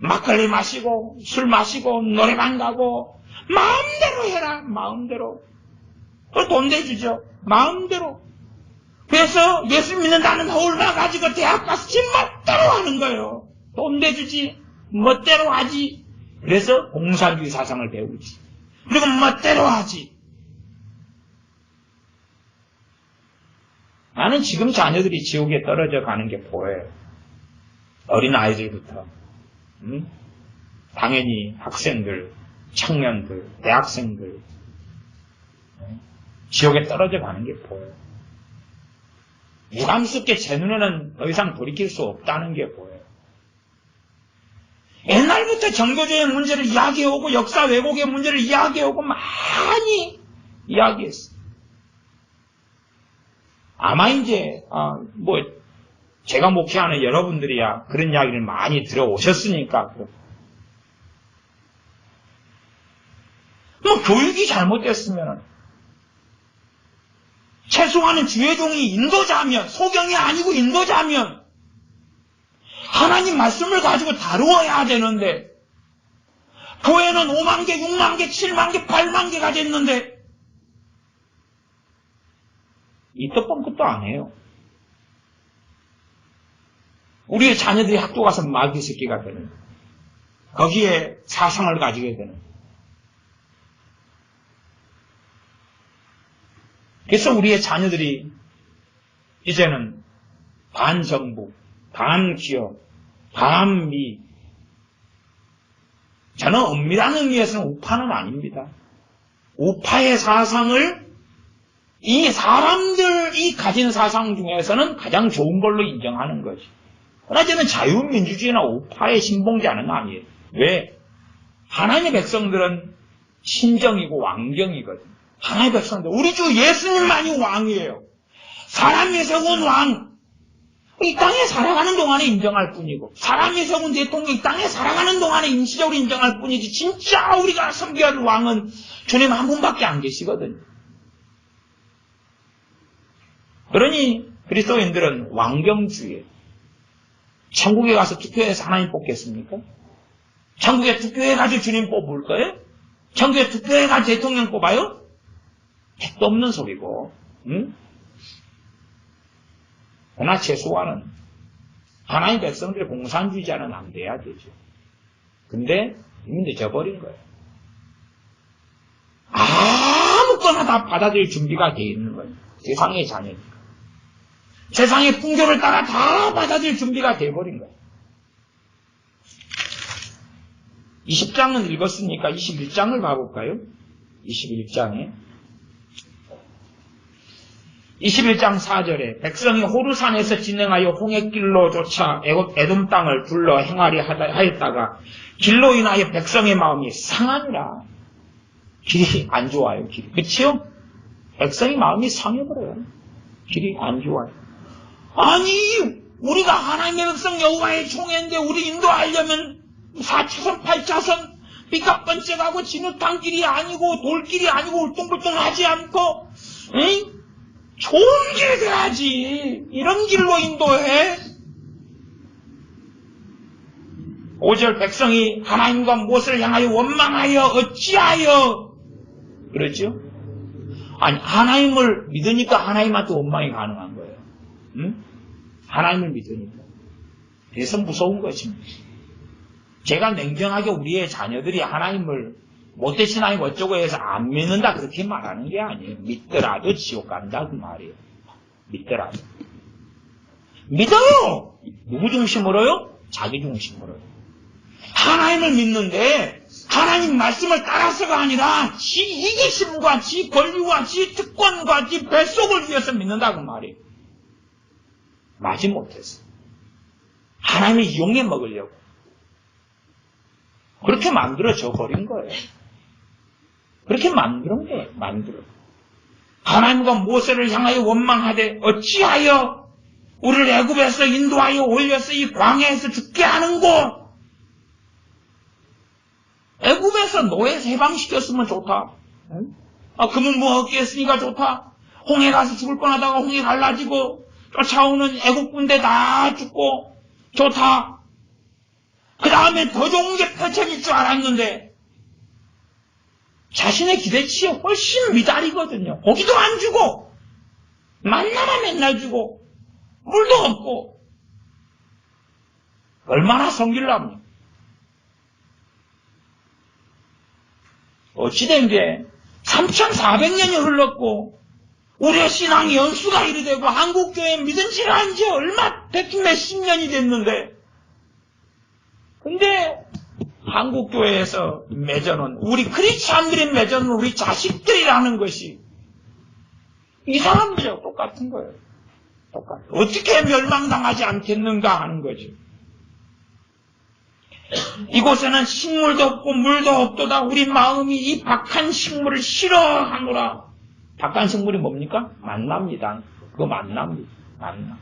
막걸리 마시고 술 마시고 노래방 가고 마음대로 해라. 마음대로. 돈 내주죠. 마음대로. 그래서 예수 믿는다는 허울만 가지고 대학 가서 지 멋대로 하는 거예요. 돈 내주지. 멋대로 하지. 그래서 공산주의 사상을 배우지. 그리고 멋대로 하지. 나는 지금 자녀들이 지옥에 떨어져 가는 게 보여요. 어린 아이들부터. 당연히 학생들, 청년들, 대학생들. 지옥에 떨어져 가는 게 보여요. 유감스럽게 제 눈에는 더 이상 돌이킬 수 없다는 게 보여요. 옛날부터 정교조의 문제를 이야기해오고 역사 왜곡의 문제를 이야기해오고 많이 이야기했어요. 아마 이제 제가 목회하는 여러분들이야 그런 이야기를 많이 들어오셨으니까 교육이 잘못됐으면 최소한은 주의 종이 인도자면 소경이 아니고 인도자면 하나님 말씀을 가지고 다루어야 되는데 교회는 5만 개, 6만 개, 7만 개, 8만 개가 됐는데 이도 뻥끗도 안 해요. 우리의 자녀들이 학교 가서 마귀 새끼가 되는 거기에 사상을 가지게 되는 그래서 우리의 자녀들이 이제는 반정부, 반기업, 반미 저는 엄밀한 의미에서는 우파는 아닙니다. 우파의 사상을 이 사람들이 가진 사상 중에서는 가장 좋은 걸로 인정하는 거지. 그러나 저는 자유민주주의나 우파의 신봉자는 아니에요. 왜? 하나님의 백성들은 신정이고 왕정이거든. 하나님의 백성들, 우리 주 예수님만이 왕이에요. 사람이 세운 왕, 이 땅에 살아가는 동안에 인정할 뿐이고 사람이 세운 대통령 이 땅에 살아가는 동안에 임시적으로 인정할 뿐이지 진짜 우리가 섬겨야 할 왕은 주님 한 분밖에 안 계시거든요. 그러니 그리스도인들은 왕경주의. 천국에 가서 투표해서 하나님 뽑겠습니까? 천국에 투표해가지고 주님 뽑을 거예요? 천국에 투표해가지고 대통령 뽑아요? 택도 없는 소리고, 응? 그러나 최소한은 하나님 백성들의 공산주의자는 안 돼야 되죠. 근데 이미 늦어버린 거예요. 아무거나 다 받아들일 준비가 되어 있는 거예요. 세상의 자녀니까. 세상의 풍조를 따라 다 받아들일 준비가 되어버린 거예요. 20장은 읽었으니까 21장을 봐볼까요? 21장에 21장 4절에 백성이 호르산에서 진행하여 홍해길로 쫓아 에돔 땅을 둘러 행하려 하였다가 길로 인하여 백성의 마음이 상하니라. 길이 안 좋아요. 길이. 그치요? 백성의 마음이 상해버려요. 길이 안 좋아요. 아니 우리가 하나님의 백성 여호와의 총회인데 우리 인도하려면 4차선 8차선 삐까뻔쩍하고 진흙탕길이 아니고 돌길이 아니고 울퉁불퉁하지 않고 좋은 길 돼야지. 이런 길로 인도해. 5절 백성이 하나님과 무엇을 향하여 원망하여 어찌하여 그렇죠? 아니 하나님을 믿으니까 하나님한테 원망이 가능한 거예요. 응? 하나님을 믿으니까. 그래서 무서운 거지. 제가 냉정하게 우리의 자녀들이 하나님을 못되신 하나님 어쩌고 해서 안 믿는다 그렇게 말하는 게 아니에요. 믿더라도 지옥 간다 그 말이에요. 믿더라도. 믿어요. 누구 중심으로요? 자기 중심으로요. 하나님을 믿는데 하나님 말씀을 따라서가 아니라 지 이기심과 지 권리와 지 특권과 지 뱃속을 위해서 믿는다 그 말이에요. 마지못해서 하나님을 이용해 먹으려고 그렇게 만들어져 버린 거예요. 그렇게 만드는 거예요. 하나님과 모세를 향하여 원망하되 어찌하여 우리를 애굽에서 인도하여 올려서 이 광야에서 죽게 하는고. 애굽에서 노예 해방시켰으면 좋다. 그러면 뭐 얻겠으니까 좋다. 홍해 가서 죽을 뻔하다가 홍해 갈라지고 쫓아오는 애국 군대 다 죽고 좋다. 그 다음에 더 좋은 게 펼쳐질 줄 알았는데 자신의 기대치에 훨씬 미달이거든요. 고기도 안 주고 만나만 맨날 주고 물도 없고 얼마나 성질납니까? 어찌된 게 3,400년이 흘렀고 우리의 신앙의 연수가 이리 되고 한국교회 믿은 지가 한 지 얼마 백몇십 년이 됐는데 근데 한국교회에서 매전은 우리 크리스찬들의 매전은 우리 자식들이라는 것이 이 사람들이랑 똑같은 거예요. 똑같아요. 어떻게 멸망당하지 않겠는가 하는 거죠. 이곳에는 식물도 없고 물도 없도다. 우리 마음이 이 박한 식물을 싫어하노라. 박한 식물이 뭡니까? 만납니다. 그거 만납니다. 만남.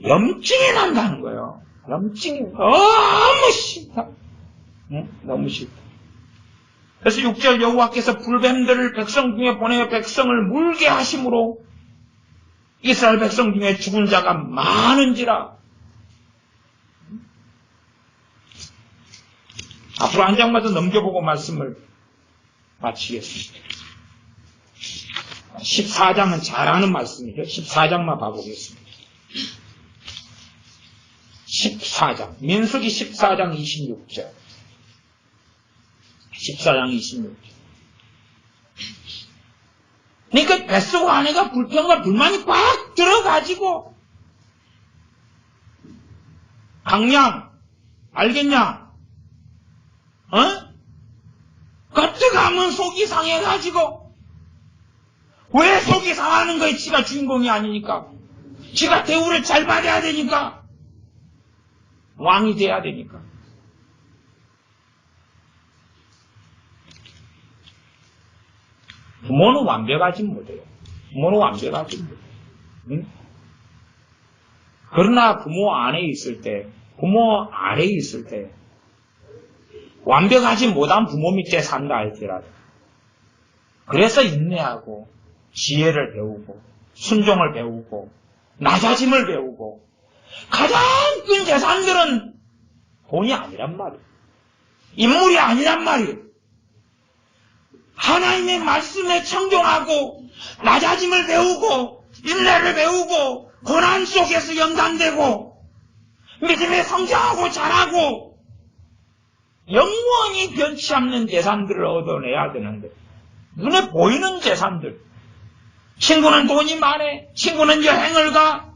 염증이 난다는 거예요. 염증이 너무 싫다. 응? 너무 싫다. 그래서 6절 여호와께서 불뱀들을 백성 중에 보내어 백성을 물게 하심으로 이스라엘 백성 중에 죽은 자가 많은지라. 앞으로 한 장만 더 넘겨보고 말씀을 마치겠습니다. 14장은 잘 아는 말씀이죠. 14장만 봐보겠습니다. 14장. 민수기 14장 26절. 14장 26절. 그러니까 뱃속 안에가 불평과 불만이 꽉 들어가지고 강량 알겠냐? 겉으가면 속이 상해가지고 왜 속이 상하는 거에 지가 주인공이 아니니까 지가 대우를 잘 받아야 되니까 왕이 돼야 되니까 부모는 완벽하지 못해요. 부모는 완벽하지 못해요. 응? 그러나 부모 아래에 있을 때 완벽하지 못한 부모 밑에 산다 할지라도 그래서 인내하고 지혜를 배우고 순종을 배우고 낮아짐을 배우고 가장 큰 재산들은 돈이 아니란 말이에요. 인물이 아니란 말이에요. 하나님의 말씀에 청종하고 낮아짐을 배우고 인내를 배우고 고난 속에서 연단되고 믿음에 성장하고 자라고 영원히 변치 않는 재산들을 얻어내야 되는데 눈에 보이는 재산들 친구는 돈이 많아 친구는 여행을 가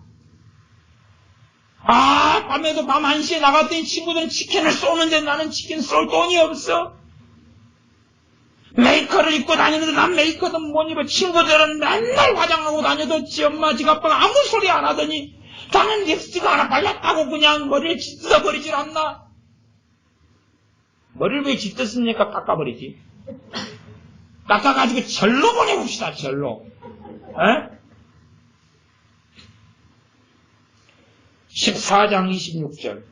밤에도 밤 1시에 나갔더니 친구들은 치킨을 쏘는데 나는 치킨 쏠 돈이 없어 메이커를 입고 다니는데 난 메이커도 못 입어 친구들은 맨날 화장하고 다녀도 지 엄마 지 아빠가 아무 소리 안 하더니 나는 립스틱 하나 발랐다고 그냥 머리를 찢어버리질 않나 머리를 왜 찢었습니까? 깎아버리지. 깎아가지고 절로 보내봅시다. 절로. 14장 26절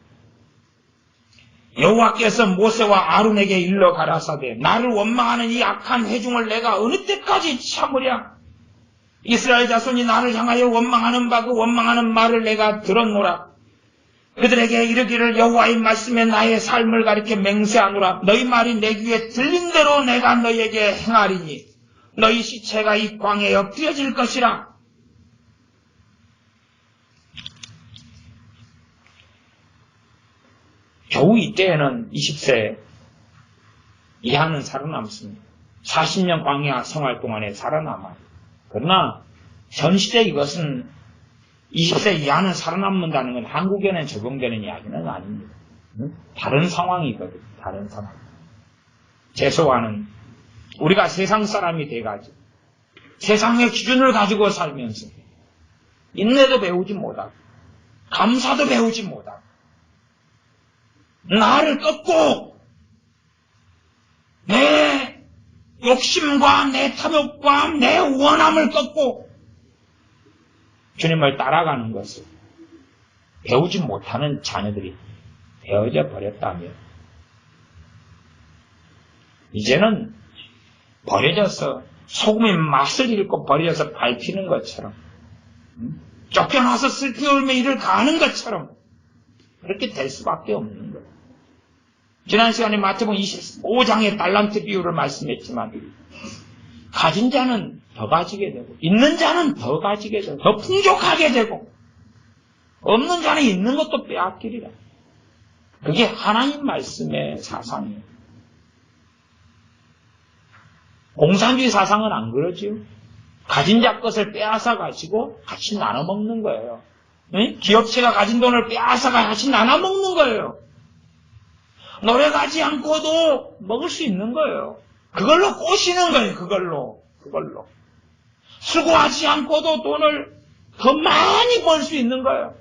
여호와께서 모세와 아론에게 일러 가라사대 나를 원망하는 이 악한 회중을 내가 어느 때까지 참으랴. 이스라엘 자손이 나를 향하여 원망하는 바 그 원망하는 말을 내가 들었노라. 그들에게 이르기를 여호와의 말씀에 나의 삶을 가리켜 맹세하노라. 너희 말이 내 귀에 들린 대로 내가 너희에게 행하리니 너희 시체가 이 광야에 엎드려질 것이라. 겨우 이때에는 20세 이하는 살아남습니다. 40년 광야 생활 동안에 살아남아요. 그러나 전 시대 이것은 20세 이하는 살아남는다는 건 한국에는 적용되는 이야기는 아닙니다. 다른 상황이거든요. 다른 상황. 재소와는 우리가 세상 사람이 돼가지고 세상의 기준을 가지고 살면서 인내도 배우지 못하고 감사도 배우지 못하고 나를 꺾고 내 욕심과 내 탐욕과 내 원함을 꺾고 주님을 따라가는 것을 배우지 못하는 자녀들이 되어져 버렸다면 이제는 버려져서 소금의 맛을 잃고 버려져서 밟히는 것처럼 쫓겨나서 슬피 울며 이를 가는 것처럼 그렇게 될 수밖에 없는 거예요. 지난 시간에 마태복음 25장의 달란트 비유를 말씀했지만 가진 자는 더 가지게 되고 있는 자는 더 가지게 되고 더 풍족하게 되고 없는 자는 있는 것도 빼앗기리라. 그게 하나님 말씀의 사상이에요. 공산주의 사상은 안 그러지요. 가진 자 것을 빼앗아 가지고 같이 나눠 먹는 거예요. 기업체가 가진 돈을 빼앗아 같이 나눠 먹는 거예요. 노력하지 않고도 먹을 수 있는 거예요. 그걸로 꼬시는 거예요. 그걸로. 수고하지 않고도 돈을 더 많이 벌 수 있는 거예요.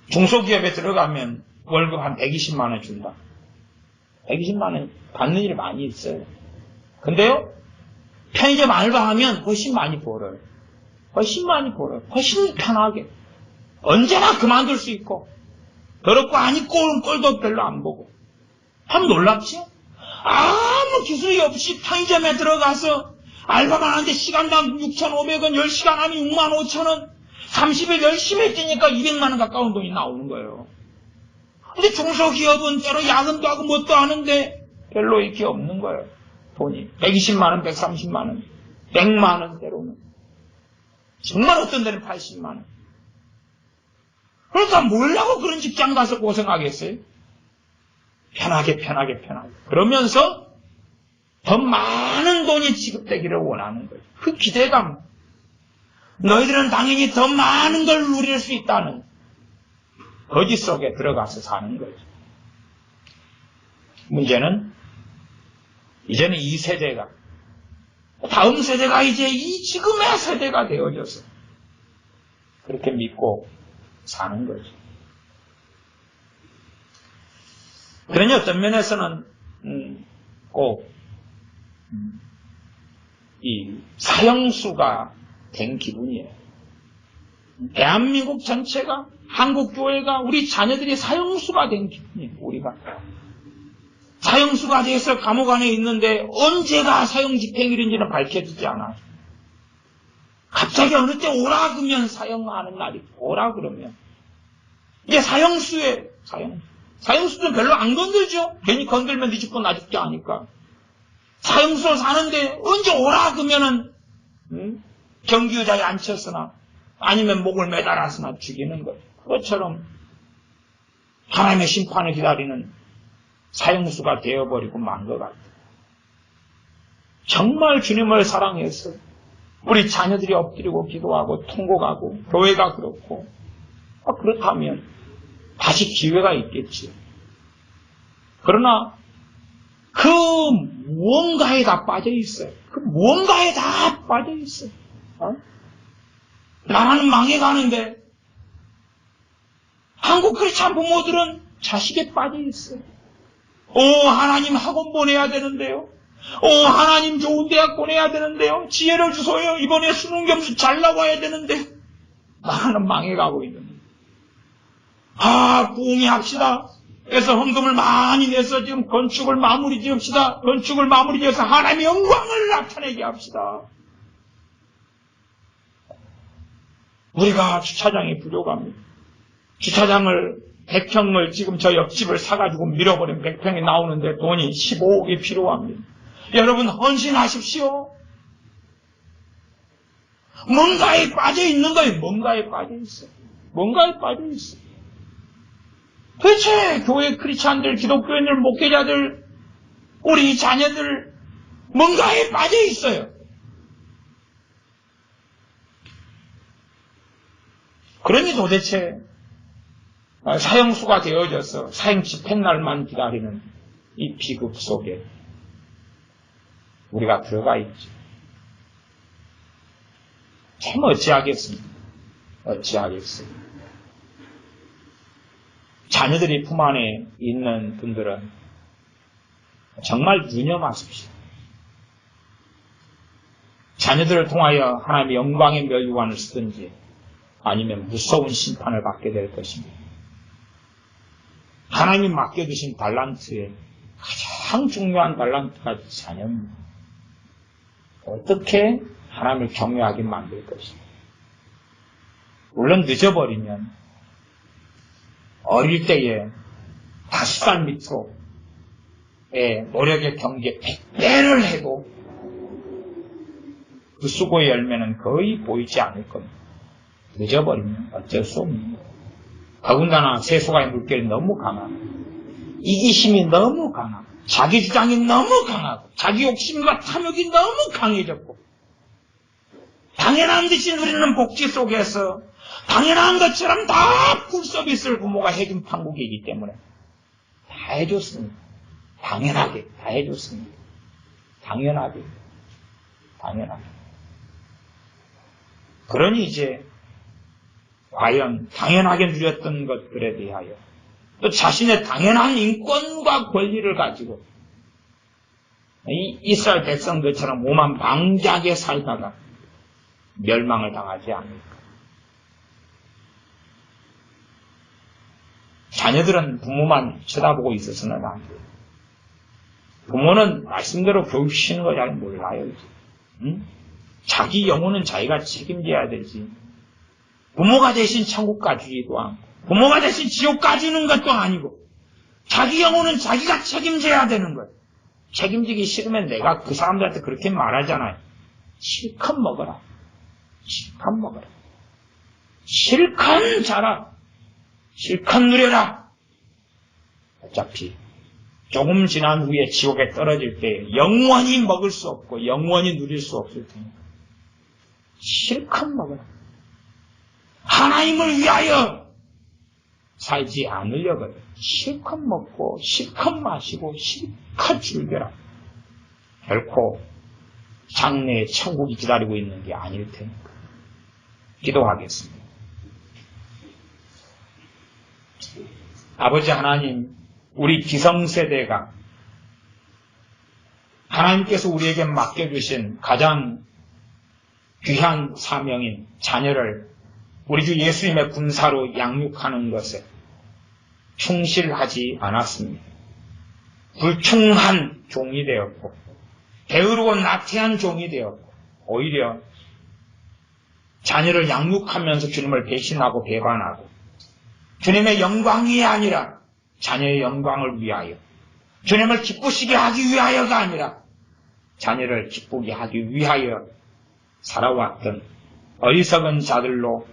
중소기업에 들어가면 월급 한 120만 원 준다. 120만 원 받는 일이 많이 있어요. 근데요, 편의점 알바하면 훨씬 많이 벌어요. 훨씬 편하게. 언제나 그만둘 수 있고, 더럽고 안 입고 오는 꼴도 별로 안 보고. 참 놀랍지? 아무 기술이 없이 편의점에 들어가서 알바만 하는데 시간당 6,500원, 10시간 하면 65,000원, 30일 열심히 뛰니까 200만 원 가까운 돈이 나오는 거예요. 근데 중소기업은 때로 야근도 하고 뭣도 하는데 별로 이렇게 없는 거예요. 돈이. 120만 원, 130만 원, 100만 원 때로는. 정말 어떤 데는 80만 원. 그러니까 뭐라고 그런 직장 가서 고생하겠어요? 편하게. 그러면서 더 많은 돈이 지급되기를 원하는 거예요. 그 기대감. 너희들은 당연히 더 많은 걸 누릴 수 있다는 거짓 속에 들어가서 사는 거죠. 문제는 이제는 이 세대가 다음 세대가 이제 이 지금의 세대가 되어져서 그렇게 믿고 사는 거죠. 그러니 어떤 면에서는 꼭 이 사형수가 된 기분이에요. 대한민국 전체가 한국교회가 우리 자녀들이 사형수가 된 기분이에요. 우리가 사형수가 돼서 감옥 안에 있는데 언제가 사형 집행일인지는 밝혀지지 않아요. 갑자기 어느 때 오라 그러면 사형하는 날이 오라 그러면 이게 사형수예요. 사형수는 별로 안 건들죠. 괜히 건들면 네 죽고 나 죽게 하니까. 사형수로 사는데 언제 오라 그러면은 경기의자에 앉혔으나 아니면 목을 매달았으나 죽이는 거죠. 그것처럼 하나님의 심판을 기다리는 사형수가 되어버리고 만 것 같아요. 정말 주님을 사랑해서 우리 자녀들이 엎드리고 기도하고 통곡하고 교회가 그렇고 그렇다면 다시 기회가 있겠지. 그러나 그 무언가에 다 빠져 있어요. 그 무언가에 다 빠져 있어요. 나라는 망해가는데 한국 크리스찬 부모들은 자식에 빠져 있어요. 하나님 학원 보내야 되는데요. 하나님 좋은 대학 보내야 되는데요. 지혜를 주소요. 이번에 수능 점수 잘 나와야 되는데 나라는 망해가고 있는데 부흥회합시다. 그래서 헌금을 많이 내서 지금 건축을 마무리 지읍시다. 건축을 마무리 지어서 하나님의 영광을 나타내게 합시다. 우리가 주차장이 부족합니다. 주차장을 100평을 지금 저 옆집을 사가지고 밀어버리면 100평이 나오는데 돈이 15억이 필요합니다. 여러분 헌신하십시오. 뭔가에 빠져 있는 거예요. 뭔가에 빠져 있어요. 도대체 교회 크리스찬들, 기독교인들, 목회자들, 우리 자녀들 뭔가에 빠져 있어요. 그러니 도대체 사형수가 되어져서 사형 집행날만 기다리는 이 비극 속에 우리가 들어가 있죠. 참 어찌하겠습니까? 자녀들이 품 안에 있는 분들은 정말 유념하십시오. 자녀들을 통하여 하나님의 영광의 멸류관을 쓰든지 아니면 무서운 심판을 받게 될 것입니다. 하나님이 맡겨주신 달란트의 가장 중요한 달란트가 자녀입니다. 어떻게 하나님을 경외하게 만들 것입니다. 물론 늦어버리면 어릴 때에 5살 밑으로 노력의 경계 100배를 해도 그 수고의 열매는 거의 보이지 않을 겁니다. 늦어버리면 어쩔 수 없는 거예요. 더군다나 세속의 물결이 너무 강하고 이기심이 너무 강하고 자기 주장이 너무 강하고 자기 욕심과 탐욕이 너무 강해졌고 당연한 듯이 누리는 복지 속에서 당연한 것처럼 다 풀서비스를 부모가 해준 판국이기 때문에 다 해줬습니다. 당연하게 다 해줬습니다. 당연하게. 그러니 이제 과연 당연하게 누렸던 것들에 대하여 또 자신의 당연한 인권과 권리를 가지고 이 이스라엘 백성들처럼 오만방자하게 살다가 멸망을 당하지 않을까. 자녀들은 부모만 쳐다보고 있어서는 안 돼요. 부모는 말씀대로 교육시키는 거 잘 몰라요. 응? 자기 영혼은 자기가 책임져야 되지. 부모가 대신 천국 가주기도 않고 부모가 대신 지옥 가주는 것도 아니고 자기 영혼은 자기가 책임져야 되는 거예요. 책임지기 싫으면 내가 그 사람들한테 그렇게 말하잖아요. 실컷 먹어라. 실컷 먹어라. 실컷 자라. 실컷 누려라. 어차피 조금 지난 후에 지옥에 떨어질 때 영원히 먹을 수 없고 영원히 누릴 수 없을 테니까 실컷 먹어라. 하나님을 위하여 살지 않으려고 실컷 먹고 실컷 마시고 실컷 즐겨라. 결코 장래에 천국이 기다리고 있는 게 아닐 테니까. 기도하겠습니다. 아버지 하나님, 우리 기성세대가 하나님께서 우리에게 맡겨주신 가장 귀한 사명인 자녀를 우리 주 예수님의 군사로 양육하는 것에 충실하지 않았습니다. 불충한 종이 되었고 게으르고 나태한 종이 되었고 오히려 자녀를 양육하면서 주님을 배신하고 배반하고 주님의 영광이 아니라 자녀의 영광을 위하여 주님을 기쁘시게 하기 위하여가 아니라 자녀를 기쁘게 하기 위하여 살아왔던 어리석은 자들로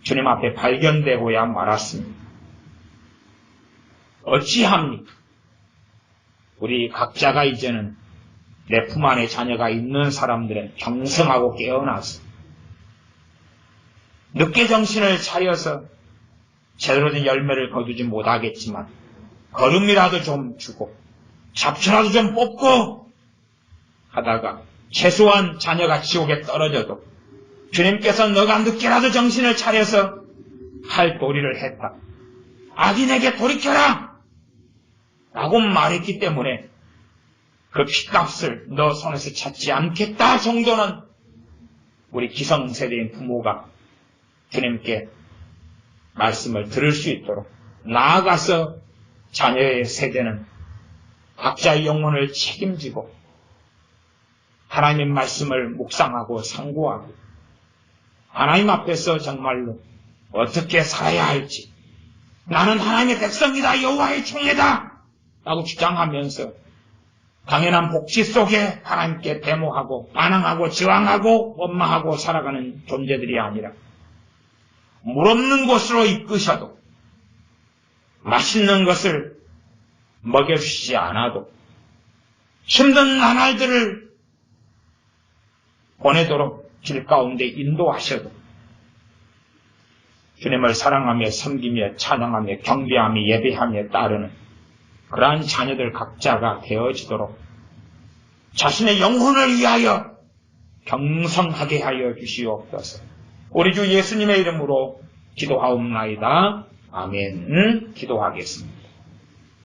주님 앞에 발견되고야 말았습니다. 어찌합니까? 우리 각자가 이제는 내 품 안에 자녀가 있는 사람들은 경성하고 깨어나서 늦게 정신을 차려서 제대로 된 열매를 거두지 못하겠지만 걸음이라도 좀 주고 잡초라도 좀 뽑고 하다가 최소한 자녀가 지옥에 떨어져도 주님께서 너가 늦게라도 정신을 차려서 할 도리를 했다. 악인에게 돌이켜라! 라고 말했기 때문에 그 핏값을 너 손에서 찾지 않겠다 정도는 우리 기성세대인 부모가 주님께 말씀을 들을 수 있도록 나아가서 자녀의 세대는 각자의 영혼을 책임지고 하나님의 말씀을 묵상하고 상고하고 하나님 앞에서 정말로 어떻게 살아야 할지 나는 하나님의 백성이다 여호와의 총회다 라고 주장하면서 당연한 복지 속에 하나님께 데모하고 반항하고 저항하고 원망하고 살아가는 존재들이 아니라 물 없는 곳으로 이끄셔도 맛있는 것을 먹여주시지 않아도 힘든 나날들을 보내도록 길 가운데 인도하셔도 주님을 사랑하며 섬기며 찬양하며 경배하며 예배하며 따르는 그러한 자녀들 각자가 되어지도록 자신의 영혼을 위하여 경성하게 하여 주시옵소서. 우리 주 예수님의 이름으로 기도하옵나이다. 아멘. 기도하겠습니다.